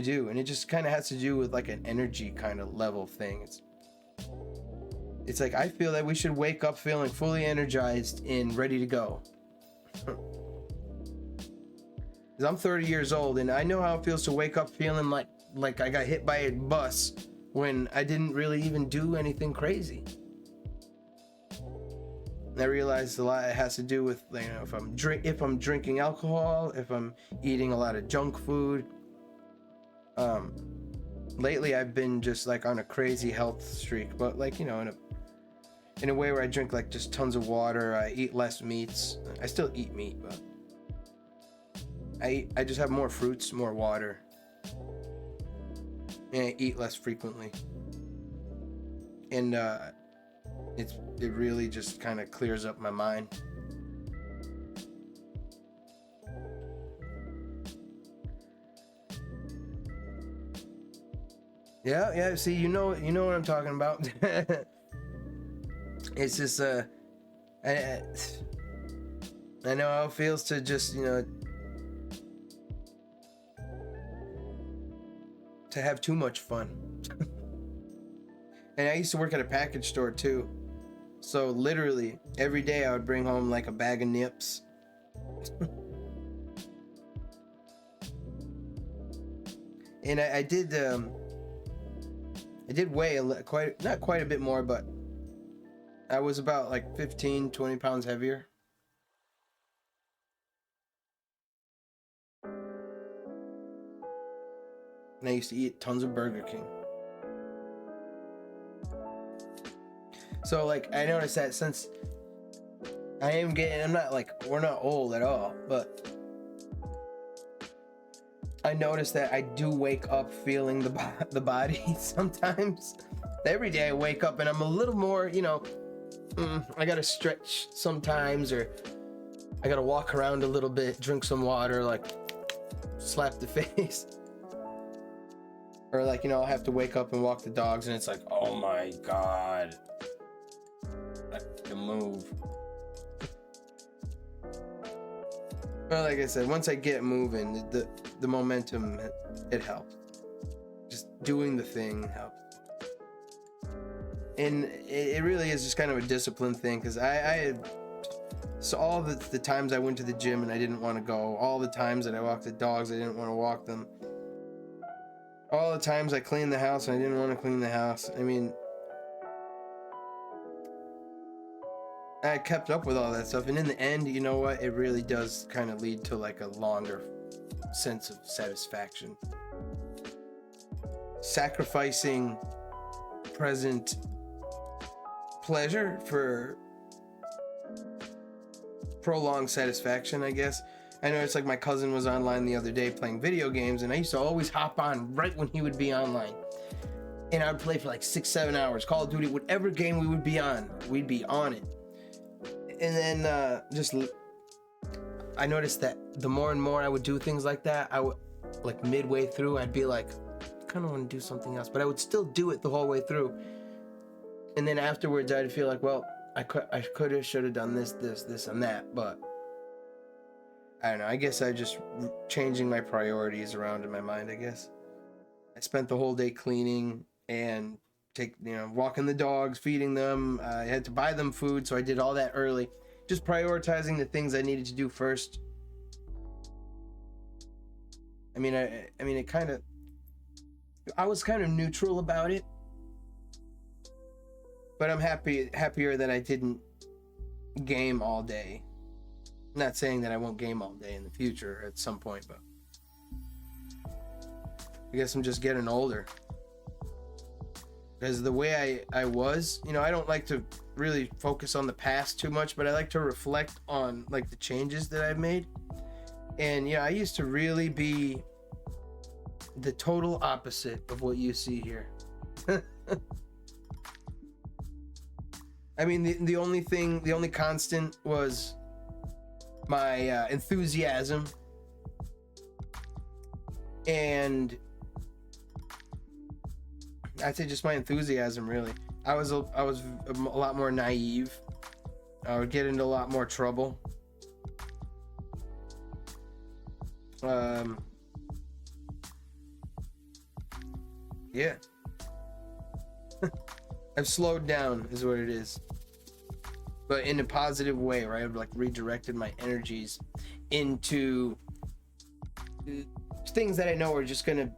do. And it just kind of has to do with like an energy kind of level thing. It's like I feel that we should wake up feeling fully energized and ready to go. Because I'm 30 years old and I know how it feels to wake up feeling like I got hit by a bus when I didn't really even do anything crazy. And I realized a lot it has to do with, you know, if I'm drinking alcohol, if I'm eating a lot of junk food. Lately I've been just like on a crazy health streak, but like, you know, in a way where I drink like just tons of water, I eat less meats. I still eat meat, but I just have more fruits, more water. And I eat less frequently. And it really just kind of clears up my mind. Yeah, see, you know what I'm talking about. It's just I know how it feels to just, you know, to have too much fun. And I used to work at a package store too. So literally every day I would bring home like a bag of nips. And I did weigh not quite a bit more, but I was about like 15-20 pounds heavier. And I used to eat tons of Burger King. So like I noticed that since we're not old at all, but I noticed that I do wake up feeling the body sometimes. Every day I wake up and I'm a little more, you know, I gotta stretch sometimes, or I gotta walk around a little bit, drink some water, like slap the face. Or like, you know, I'll have to wake up and walk the dogs and it's like, oh my God. I can move. Well, like I said, once I get moving, the momentum, it helps. Just doing the thing helps. And it really is just kind of a discipline thing, because so all the times I went to the gym and I didn't want to go, all the times that I walked the dogs, I didn't want to walk them, all the times I cleaned the house and I didn't want to clean the house. I mean, I kept up with all that stuff, and in the end, you know what, it really does kind of lead to like a longer sense of satisfaction. Sacrificing present pleasure for prolonged satisfaction, I guess. I know it's like my cousin was online the other day playing video games, and I used to always hop on right when he would be online. And I would play for like 6-7 hours. Call of Duty, whatever game we would be on, we'd be on it. And then I noticed that the more and more I would do things like that, I would, like midway through, I'd be like, I kind of want to do something else, but I would still do it the whole way through. And then afterwards, I'd feel like, well, I could have, should have done this, and that, but I don't know. I guess I just changing my priorities around in my mind, I guess. I spent the whole day cleaning and walking the dogs, feeding them. I had to buy them food, so I did all that early. Just prioritizing the things I needed to do first. I mean, I was kind of neutral about it. But I'm happier that I didn't game all day. I'm not saying that I won't game all day in the future at some point, but I guess I'm just getting older. Because the way I was, I don't like to really focus on the past too much, but I like to reflect on like the changes that I've made. And I used to really be the total opposite of what you see here. I mean, the only constant was my enthusiasm, and I'd say just my enthusiasm, really. I was a lot more naive. I would get into a lot more trouble. Yeah. I've slowed down, is what it is. But in a positive way, right? I've like redirected my energies into things that I know are just gonna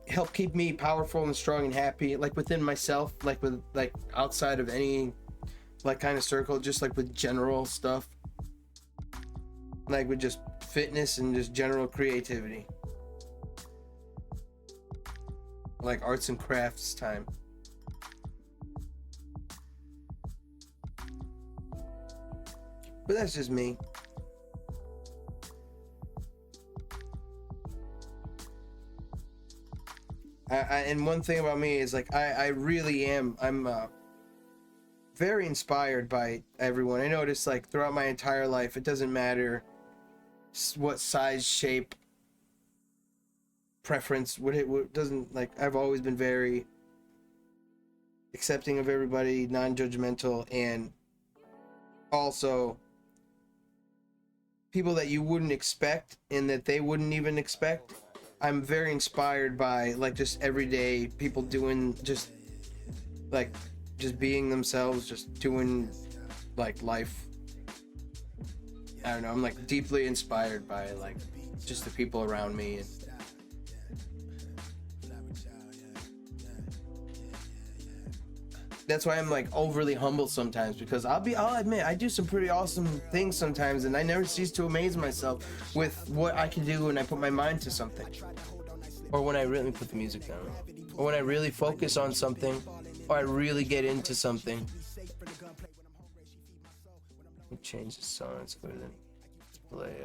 help keep me powerful and strong and happy, like within myself, like with like outside of any like kind of circle, just like with general stuff, like with just fitness and just general creativity, like arts and crafts time. But that's just me. And one thing about me is like I really am. I'm very inspired by everyone. I notice like throughout my entire life, it doesn't matter what size, shape, preference. What doesn't like. I've always been very accepting of everybody, non-judgmental, and also people that you wouldn't expect and that they wouldn't even expect. I'm very inspired by like just everyday people doing just being themselves, just doing like life. I don't know, I'm like deeply inspired by like just the people around me. And that's why I'm like overly humble sometimes, because I'll admit I do some pretty awesome things sometimes, and I never cease to amaze myself with what I can do when I put my mind to something, or when I really put the music down, or when I really focus on something, or I really get into something. Let me change the song. Let's go to the play.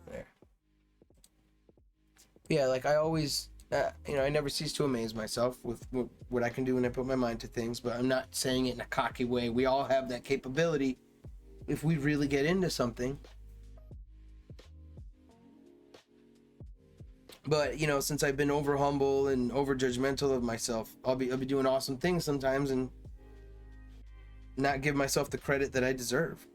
There. Yeah, like I always I never cease to amaze myself with what I can do when I put my mind to things, but I'm not saying it in a cocky way. We all have that capability if we really get into something. But since I've been over humble and over judgmental of myself, I'll be doing awesome things sometimes and not give myself the credit that I deserve.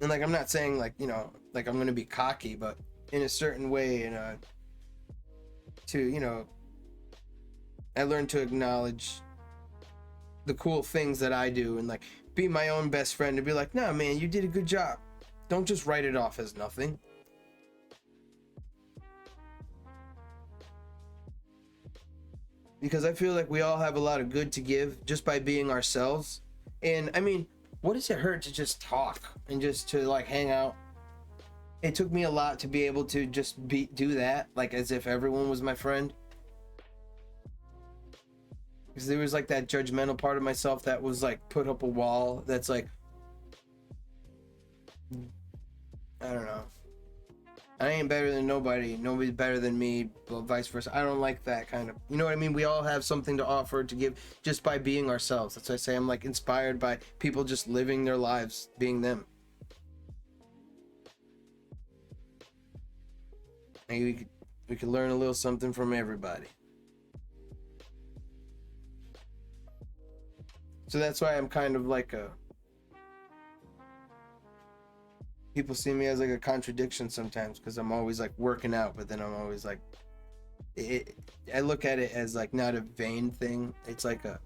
And like, I'm not saying like I'm gonna be cocky, but in a certain way, I learned to acknowledge the cool things that I do and like be my own best friend and be like, nah man, you did a good job. Don't just write it off as nothing. Because I feel like we all have a lot of good to give just by being ourselves. And I mean, what does it hurt to just talk and just to like hang out? It took me a lot to be able to just do that, like as if everyone was my friend. Because there was like that judgmental part of myself that was like put up a wall that's like, I don't know, I ain't better than nobody, nobody's better than me, but vice versa. I don't like that kind of, you know what I mean? We all have something to offer, to give, just by being ourselves. That's why I say I'm like inspired by people just living their lives being them. And we could learn a little something from everybody. So that's why I'm kind of like people see me as like a contradiction sometimes, because I'm always like working out, but then I'm always like, I look at it as like not a vain thing. It's like a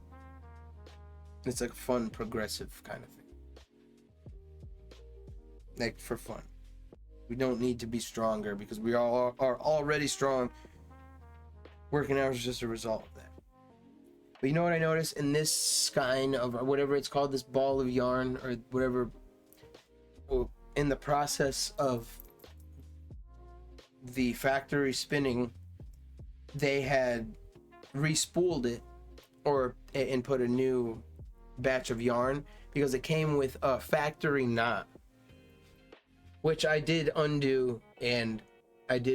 fun, progressive kind of thing. Like for fun. We don't need to be stronger because we all are already strong. Working out is just a result of that. But you know what I noticed in this kind of whatever it's called, this ball of yarn or whatever, in the process of the factory spinning, they had respooled it and put a new batch of yarn because it came with a factory knot, which I did undo, and I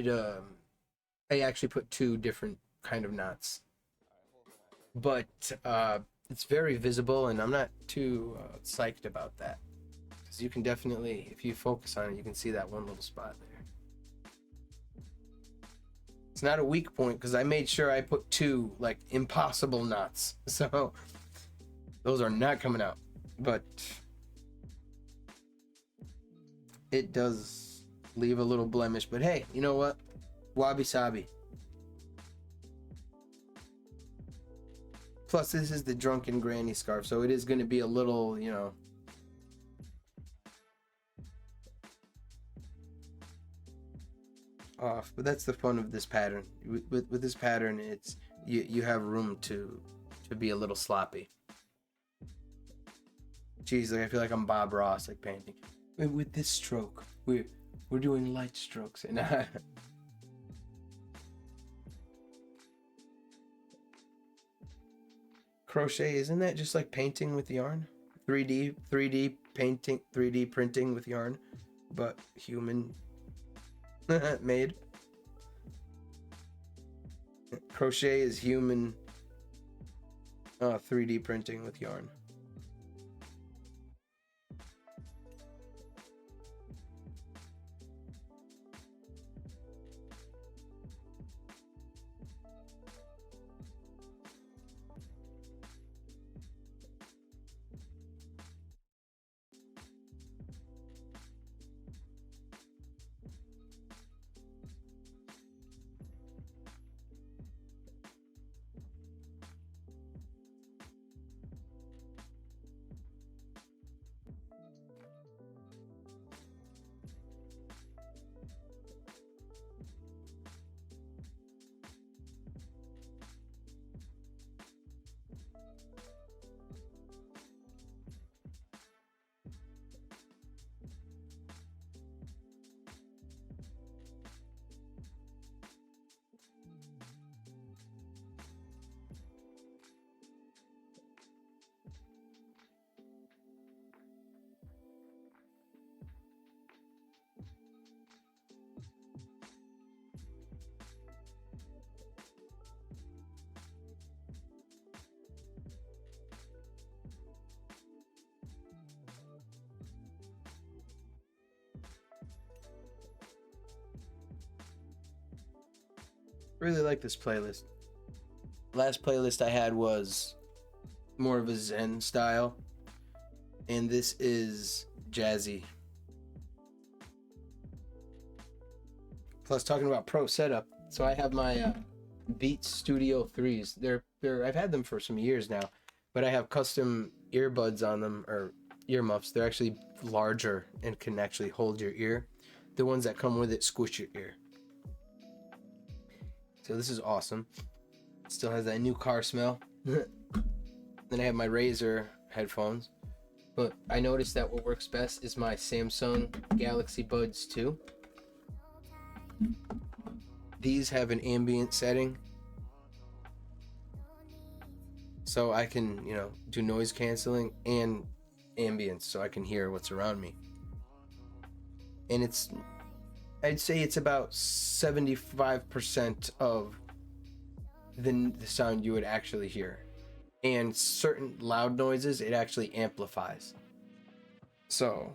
actually put two different kind of knots, but it's very visible and I'm not too psyched about that, because you can definitely, if you focus on it, you can see that one little spot there. It's not a weak point because I made sure I put two like impossible knots, so those are not coming out, but it does leave a little blemish. But hey, you know what? Wabi sabi. Plus, this is the drunken granny scarf, so it is going to be a little, off. But that's the fun of this pattern. With this pattern, it's you have room to be a little sloppy. Jeez, like I feel like I'm Bob Ross, like painting. With this stroke, we're doing light strokes, and crochet, isn't that just like painting with yarn? 3D painting, 3D printing with yarn, but human made. Crochet is human 3D printing with yarn. Really like this playlist. Last playlist I had was more of a Zen style, and this is jazzy. Plus, talking about pro setup, so I have my Beats Studio 3s. They're I've had them for some years now, but I have custom earbuds on them, or earmuffs. They're actually larger and can actually hold your ear. The ones that come with it squish your ear. So this is awesome. Still has that new car smell. Then I have my Razer headphones. But I noticed that what works best is my Samsung Galaxy Buds 2. These have an ambient setting. So I can, do noise canceling and ambience so I can hear what's around me. And I'd say it's about 75% of the sound you would actually hear. And certain loud noises, it actually amplifies. So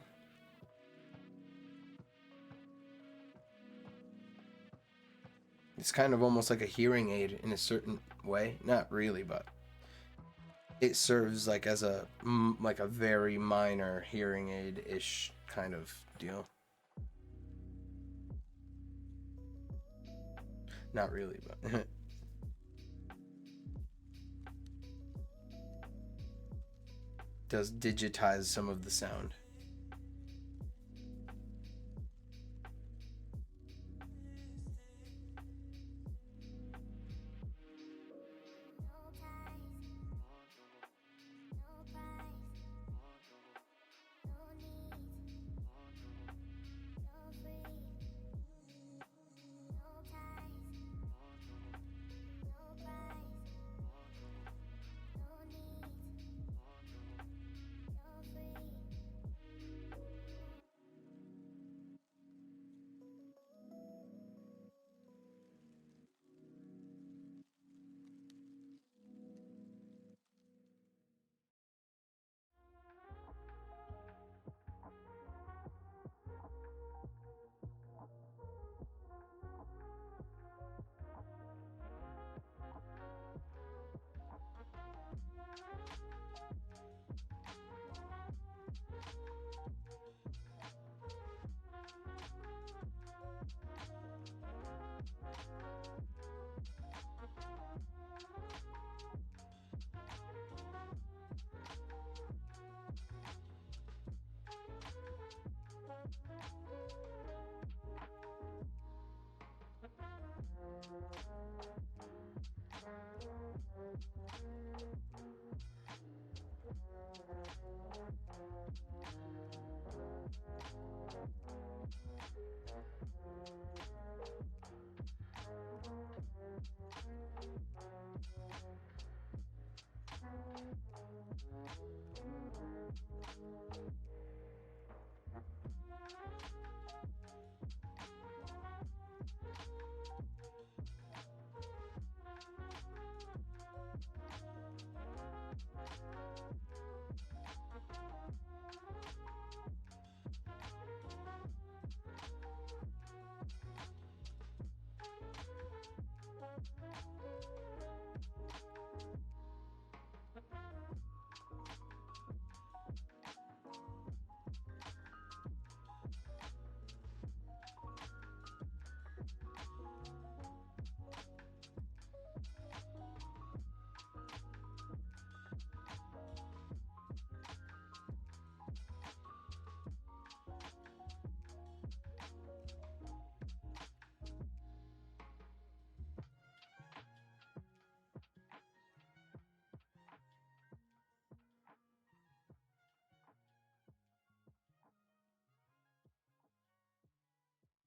it's kind of almost like a hearing aid in a certain way. Not really, but it serves like as a very minor hearing aid-ish kind of deal. Not really, but does digitize some of the sound.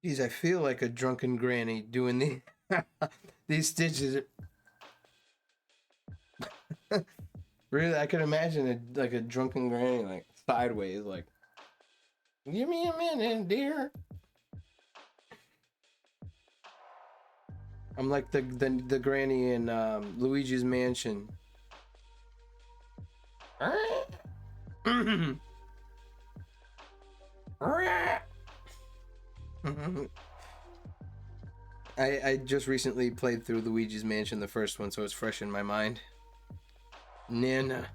Geez, I feel like a drunken granny doing these stitches. Really, I could imagine a drunken granny like sideways, like, give me a minute, dear. I'm like the granny in Luigi's Mansion. I just recently played through Luigi's Mansion, the first one, so it's fresh in my mind. Nana.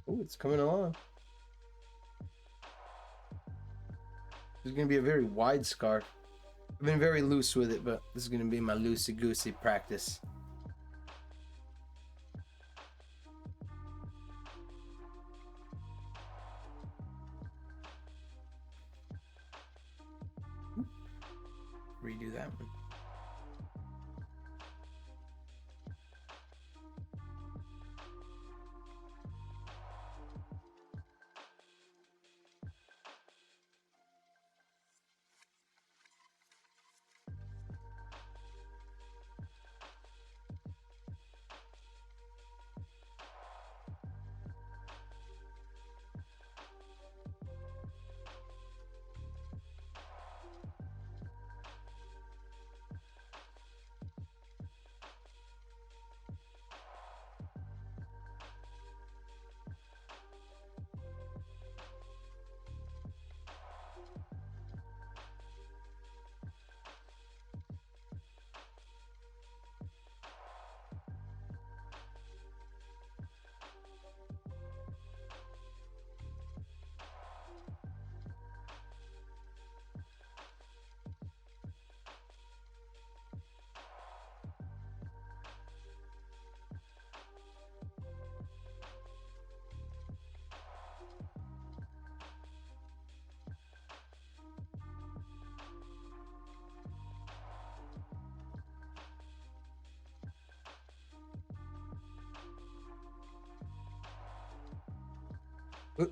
Oh, it's coming along. This is gonna be a very wide scarf. I've been very loose with it, but this is gonna be my loosey goosey practice. Redo that one. Uh,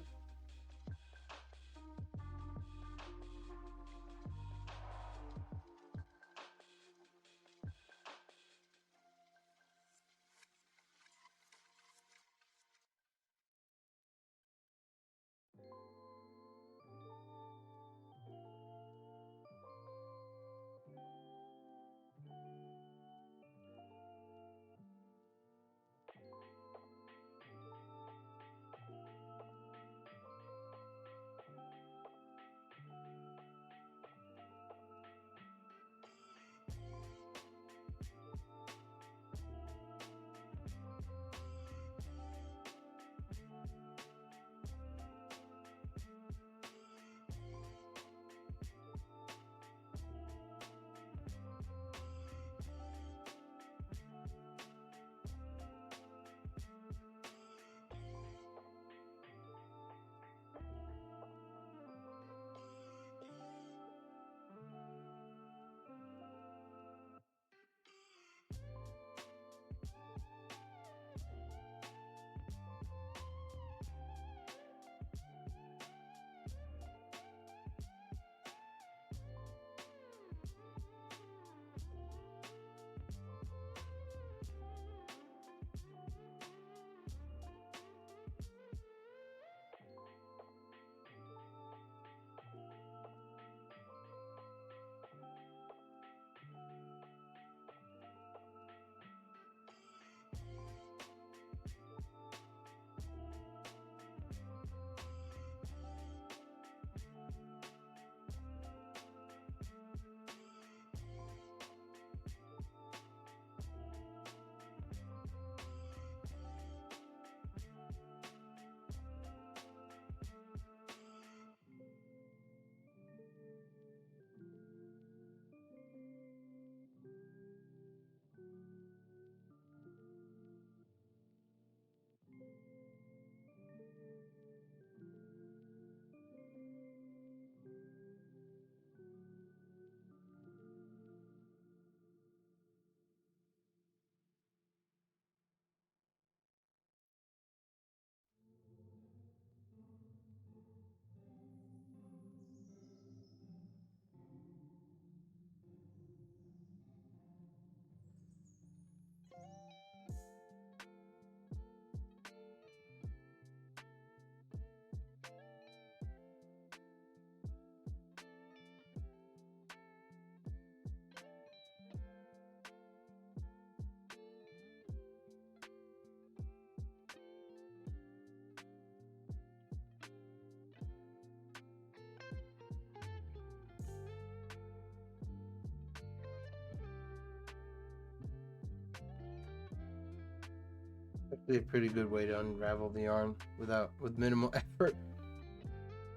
Actually, a pretty good way to unravel the yarn with minimal effort.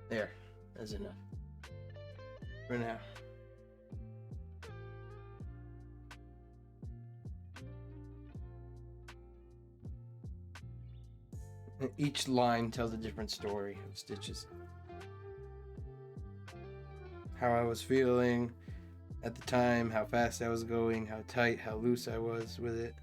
There, that's enough for now. And each line tells a different story of stitches. How I was feeling at the time, how fast I was going, how tight, how loose I was with it.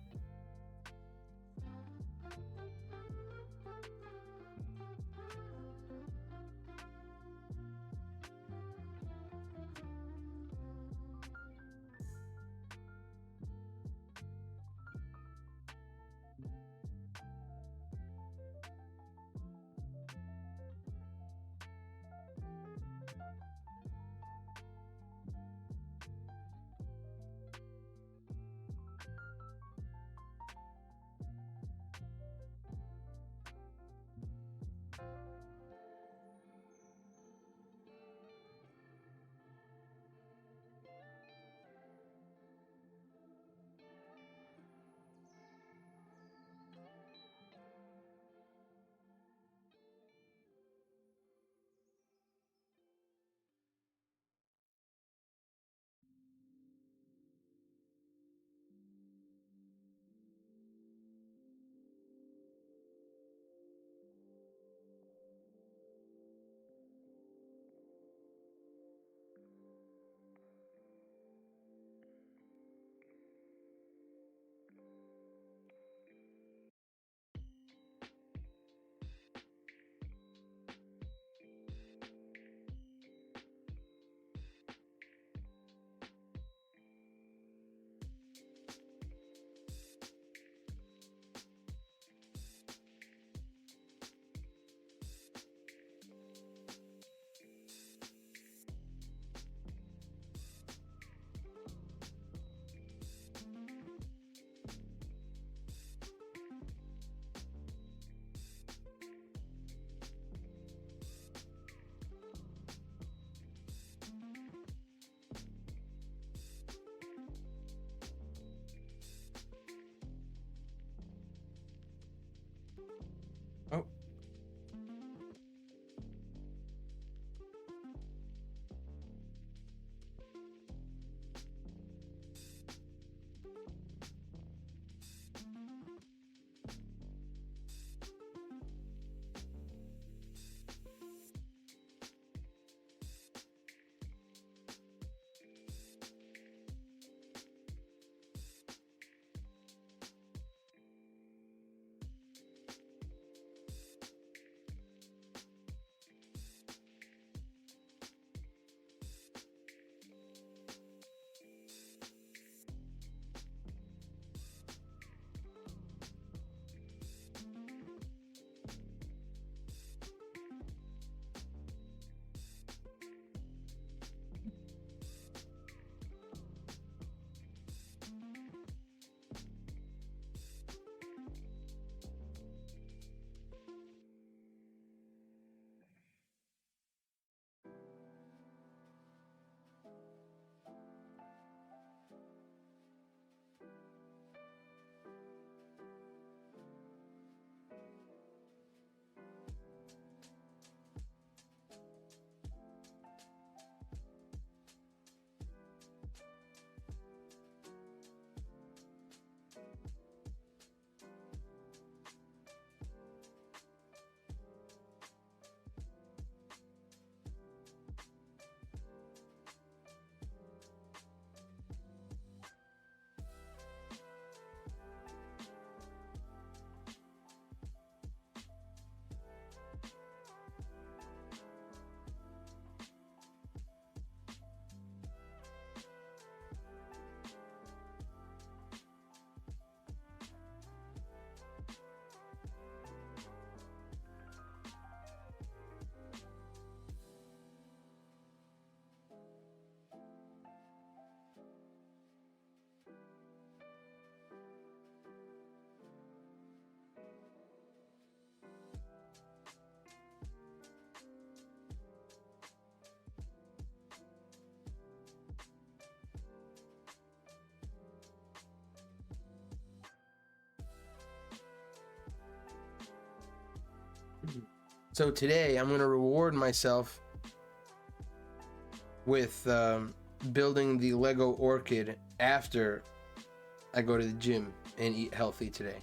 So today I'm gonna reward myself with building the Lego orchid after I go to the gym and eat healthy today.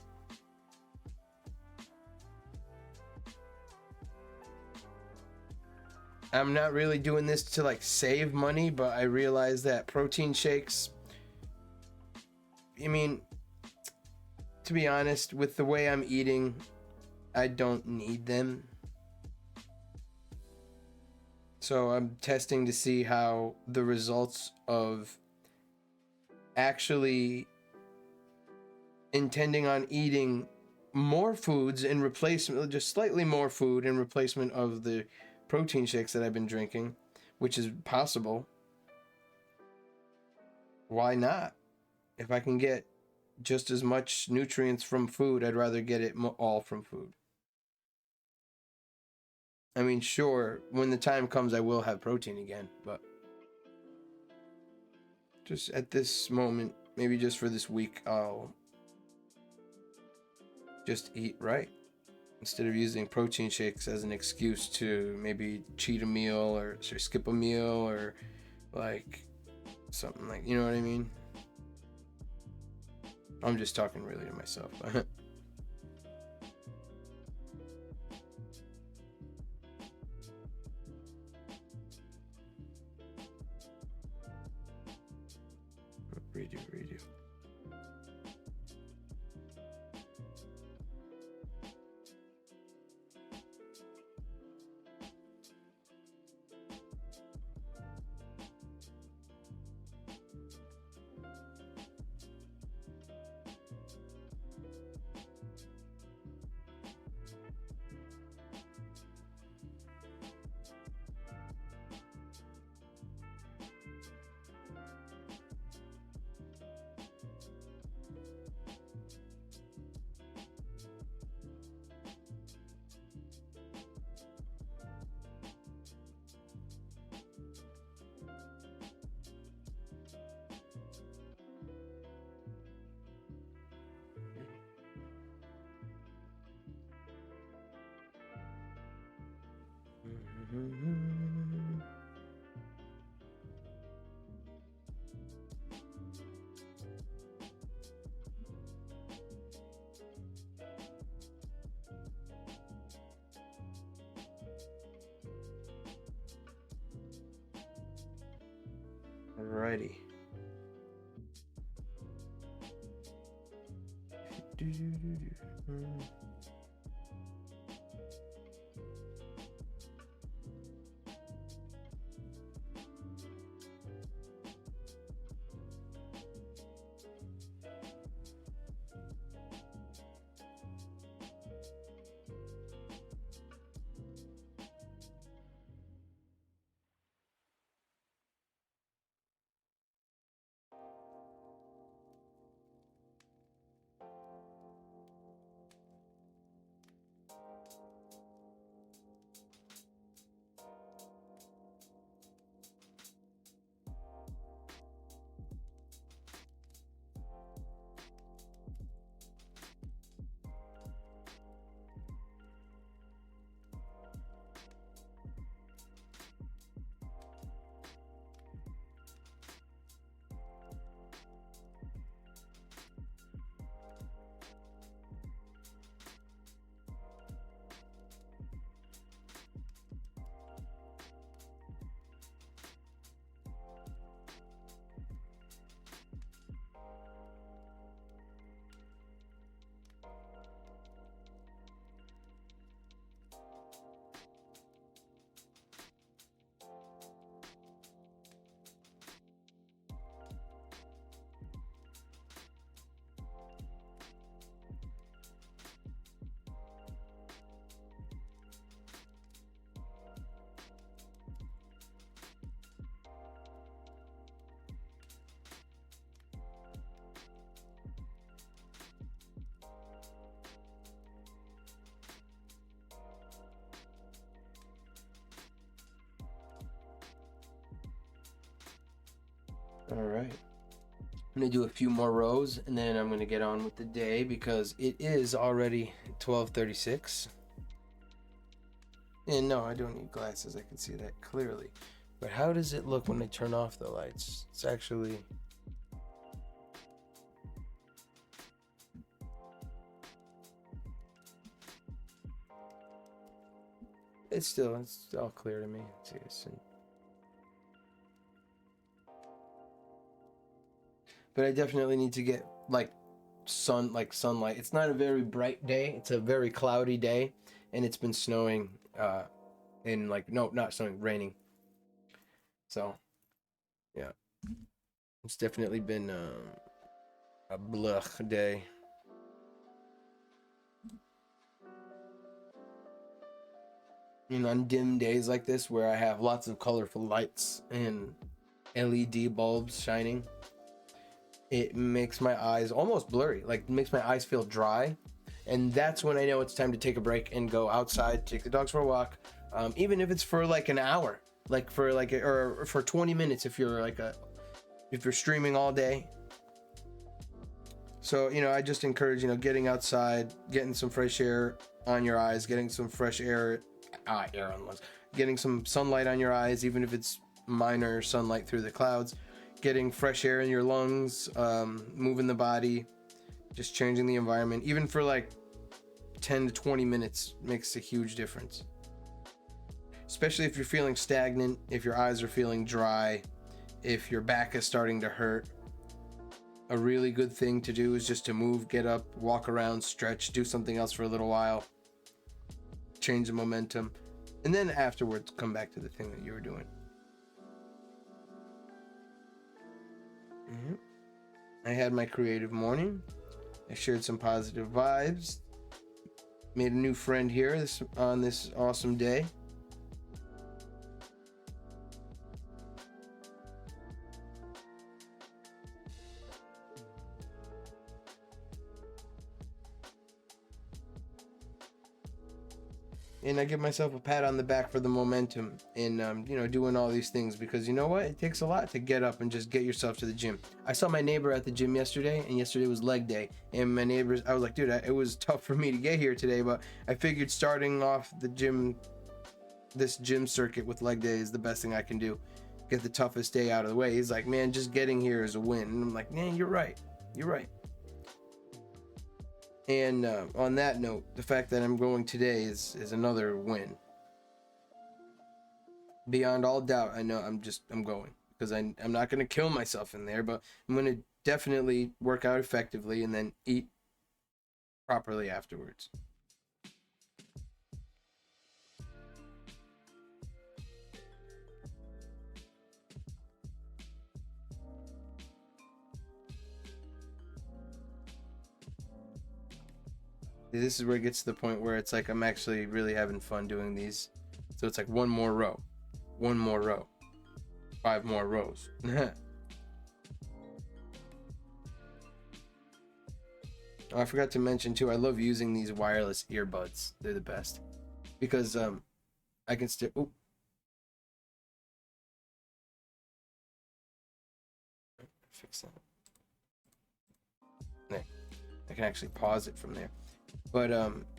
I'm not really doing this to like save money, but I realize that protein shakes, I mean, to be honest, with the way I'm eating, I don't need them. So I'm testing to see how the results of actually intending on eating more foods in replacement, just slightly more food in replacement of the protein shakes that I've been drinking, which is possible. Why not? If I can get just as much nutrients from food, I'd rather get it all from food. I mean, sure, when the time comes, I will have protein again, but just at this moment, maybe just for this week, I'll just eat right instead of using protein shakes as an excuse to maybe cheat a meal or skip a meal or like something like, you know what I mean? I'm just talking really to myself. Redo. Alrighty. All right. I'm gonna do a few more rows and then I'm gonna get on with the day because it is already 12:36. And no, I don't need glasses. I can see that clearly. But how does it look when I turn off the lights? It's actually... It's all clear to me. But I definitely need to get like sunlight. It's not a very bright day. It's a very cloudy day, and it's been snowing. No, not snowing, raining. So, yeah, it's definitely been a blech day. And on dim days like this, where I have lots of colorful lights and LED bulbs shining, it makes my eyes almost blurry. Like, it makes my eyes feel dry. And that's when I know it's time to take a break and go outside, take the dogs for a walk, even if it's for like an hour, or for 20 minutes if you're streaming all day. So, I just encourage, getting outside, getting some fresh air on your eyes, getting some fresh air on lungs, getting some sunlight on your eyes, even if it's minor sunlight through the clouds, getting fresh air in your lungs, moving the body, just changing the environment, even for like 10 to 20 minutes makes a huge difference. Especially if you're feeling stagnant, if your eyes are feeling dry, if your back is starting to hurt. A really good thing to do is just to move, get up, walk around, stretch, do something else for a little while, change the momentum, and then afterwards come back to the thing that you were doing. I had my creative morning. I shared some positive vibes. Made a new friend here on this awesome day. And I give myself a pat on the back for the momentum and, doing all these things, because you know what? It takes a lot to get up and just get yourself to the gym. I saw my neighbor at the gym yesterday, and yesterday was leg day. And my neighbors, I was like, dude, it was tough for me to get here today, but I figured starting off this gym circuit with leg day is the best thing I can do. Get the toughest day out of the way. He's like, man, just getting here is a win. And I'm like, man, you're right. And on that note, the fact that I'm going today is another win. Beyond all doubt, I know I'm going, because I'm not going to kill myself in there, but I'm going to definitely work out effectively and then eat properly afterwards. This is where it gets to the point where it's like I'm actually really having fun doing these. So it's like one more row, 5 more rows. Oh, I forgot to mention too, I love using these wireless earbuds. They're the best because I can still fix that. There. I can actually pause it from there. But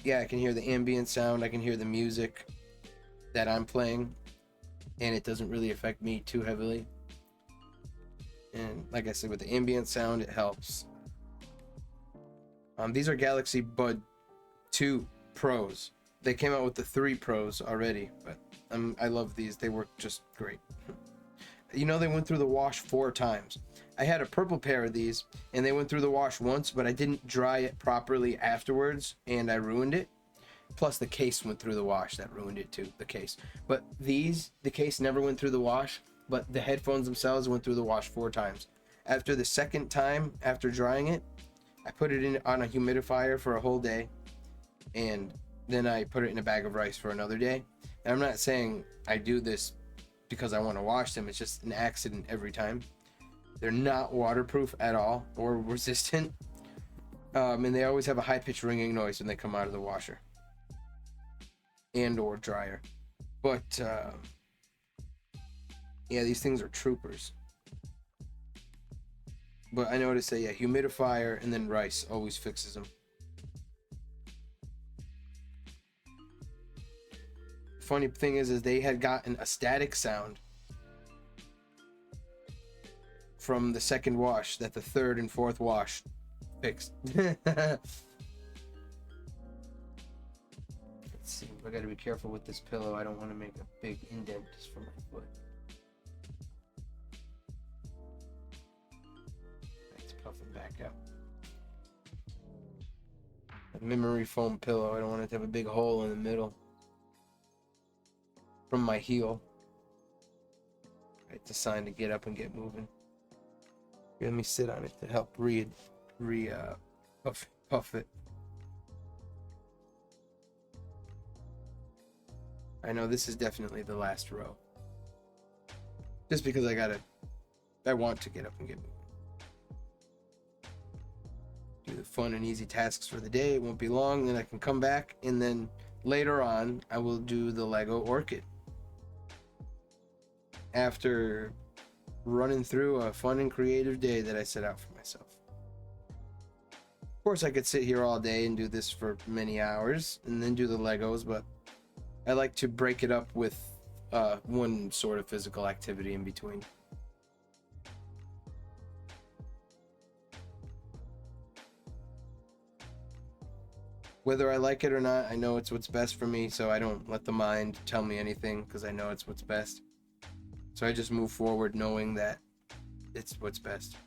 yeah, I can hear the ambient sound, I can hear the music that I'm playing, and it doesn't really affect me too heavily. And like I said, with the ambient sound, it helps. These are Galaxy Bud 2 Pros. They came out with the 3 Pros already, but I love these. They work just great. They went through the wash 4 times. I had a purple pair of these, and they went through the wash once, but I didn't dry it properly afterwards, and I ruined it. Plus, the case went through the wash. That ruined it too, the case. But the case never went through the wash, but the headphones themselves went through the wash 4 times. After the second time, after drying it, I put it on a humidifier for a whole day, and then I put it in a bag of rice for another day. And I'm not saying I do this because I want to wash them. It's just an accident every time. They're not waterproof at all or resistant. And they always have a high-pitched ringing noise when they come out of the washer and or dryer. But yeah, these things are troopers. But I know to say, yeah, humidifier and then rice always fixes them. funny thing is they had gotten a static sound from the second wash that the third and fourth wash fixed. Let's see. I gotta be careful with this pillow. I don't want to make a big indent just for my foot. Let's puff it back out. A memory foam pillow. I don't want it to have a big hole in the middle from my heel. It's a sign to get up and get moving. Let me sit on it to help puff it. I know this is definitely the last row. Just because I want to get up and get moving. Do the fun and easy tasks for the day. It won't be long, then I can come back, and then later on I will do the Lego orchid. After running through a fun and creative day that I set out for myself. Of course, I could sit here all day and do this for many hours and then do the Legos, but I like to break it up with one sort of physical activity in between. Whether I like it or not, I know it's what's best for me, so I don't let the mind tell me anything because I know it's what's best. So I just move forward knowing that it's what's best.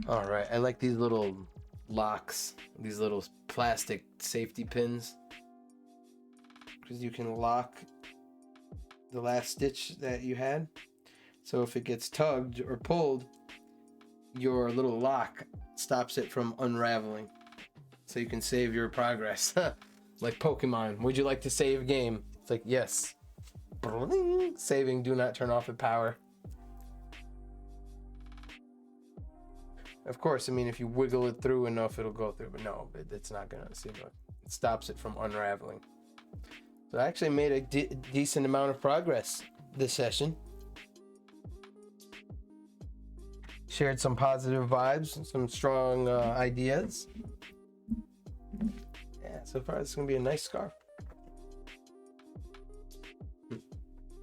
All right, I like these little locks, these little plastic safety pins, because you can lock the last stitch that you had. So if it gets tugged or pulled, your little lock stops it from unraveling. So you can save your progress. Like Pokemon, would you like to save game? It's like, yes. Saving, do not turn off the power. Of course, I mean, if you wiggle it through enough, it'll go through, but no, it's not gonna, see, look, it stops it from unraveling. So I actually made a decent amount of progress this session. Shared some positive vibes, some strong ideas. Yeah, so far it's gonna be a nice scarf.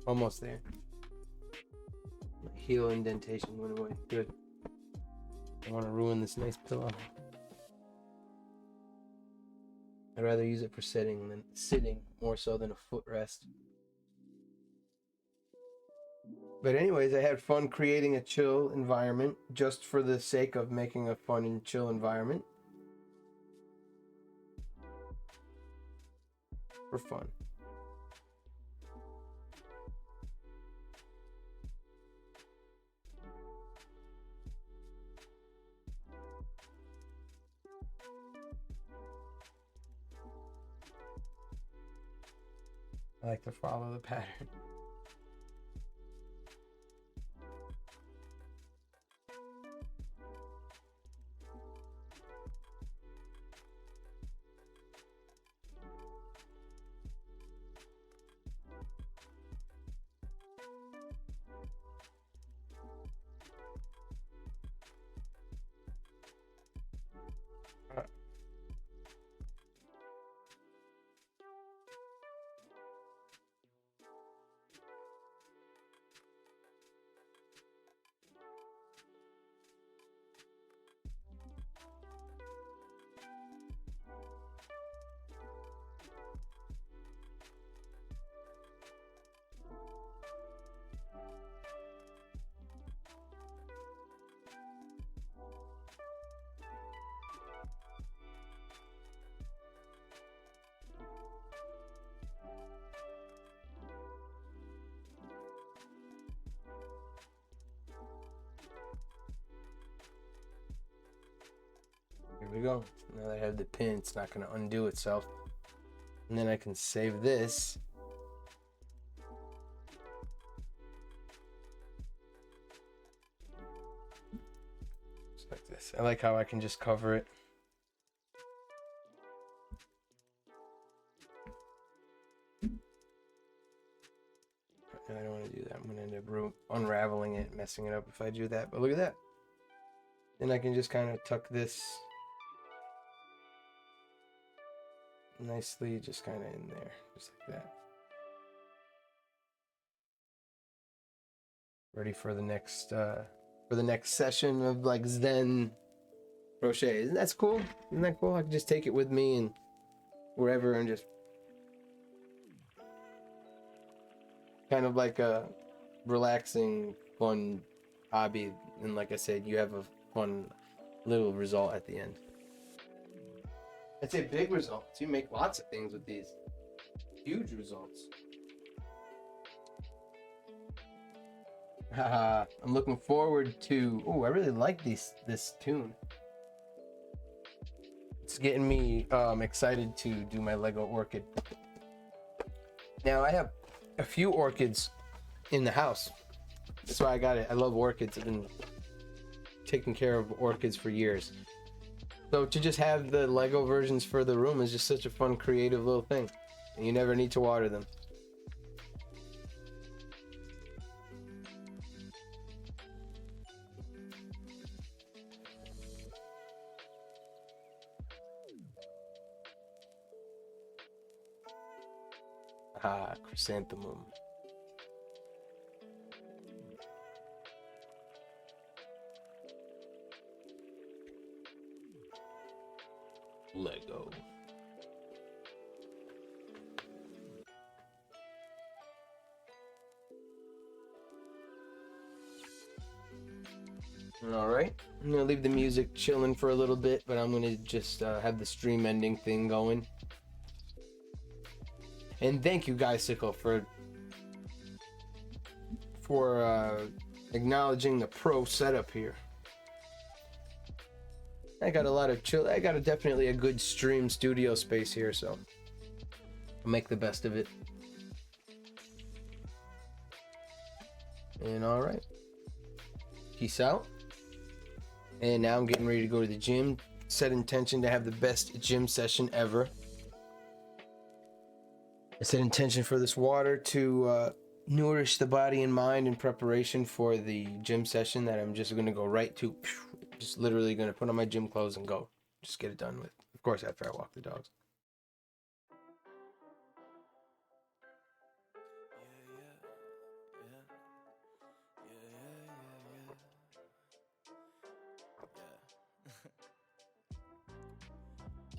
Almost there. Heel indentation went away. Good. I want to ruin this nice pillow. I'd rather use it for sitting more so than a footrest. But anyways, I had fun creating a chill environment just for the sake of making a fun and chill environment. For fun. I like to follow the pattern. Here we go. Now that I have the pin, it's not going to undo itself. And then I can save this. Just like this. I like how I can just cover it. I don't want to do that. I'm going to end up unraveling it, messing it up if I do that. But look at that. Then I can just kind of tuck this nicely, just kind of in there, just like that. Ready for the next session of like Zen crochet. Isn't that cool? Isn't that cool? I can just take it with me and wherever and just kind of like a relaxing, fun hobby. And like I said, you have a fun little result at the end. I'd say big results. You make lots of things with these. Huge results. Haha, I'm looking forward to... Oh, I really like this tune. It's getting me excited to do my Lego orchid. Now, I have a few orchids in the house. That's why I got it. I love orchids. I've been taking care of orchids for years. So to just have the Lego versions for the room is just such a fun, creative little thing. And you never need to water them. Ah, chrysanthemum. Lego. All right, I'm gonna leave the music chilling for a little bit, but I'm gonna just have the stream ending thing going. And thank you, Guysicle, for acknowledging the pro setup here. I got a lot of chill. I got definitely a good stream studio space here, so I'll make the best of it. And all right, peace out. And now I'm getting ready to go to the gym. Set intention to have the best gym session ever. I set intention for this water to nourish the body and mind in preparation for the gym session that I'm just going to go right to. Just literally going to put on my gym clothes and go. Just get it done with. Of course, after I walk the dogs.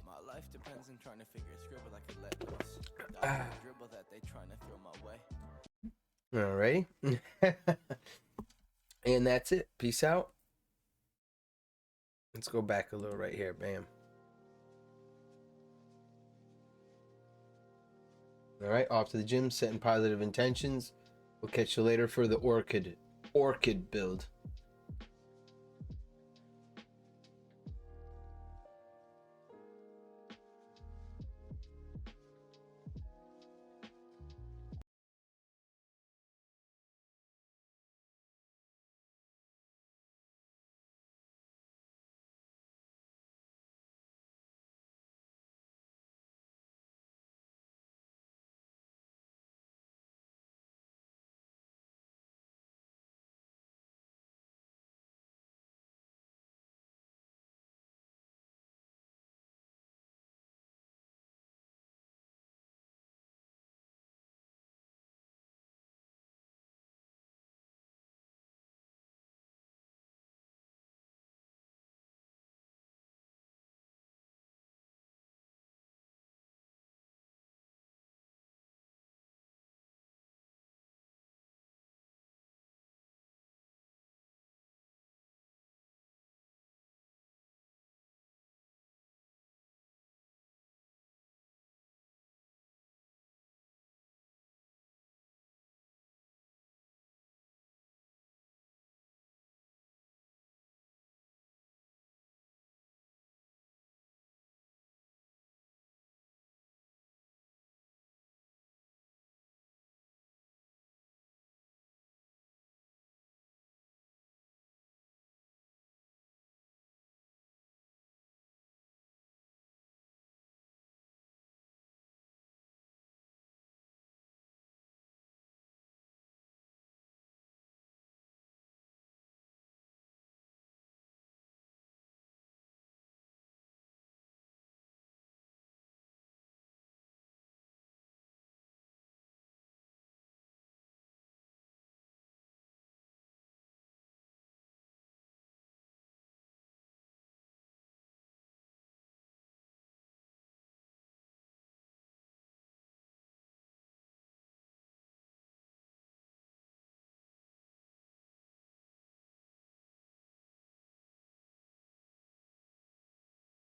My life depends on trying to figure a scribble I could let loose. Dodge the dribble that they trying to throw my way. Alrighty. And that's it. Peace out. Let's go back a little right here. Bam. All right, off to the gym, setting positive intentions. We'll catch you later for the orchid build.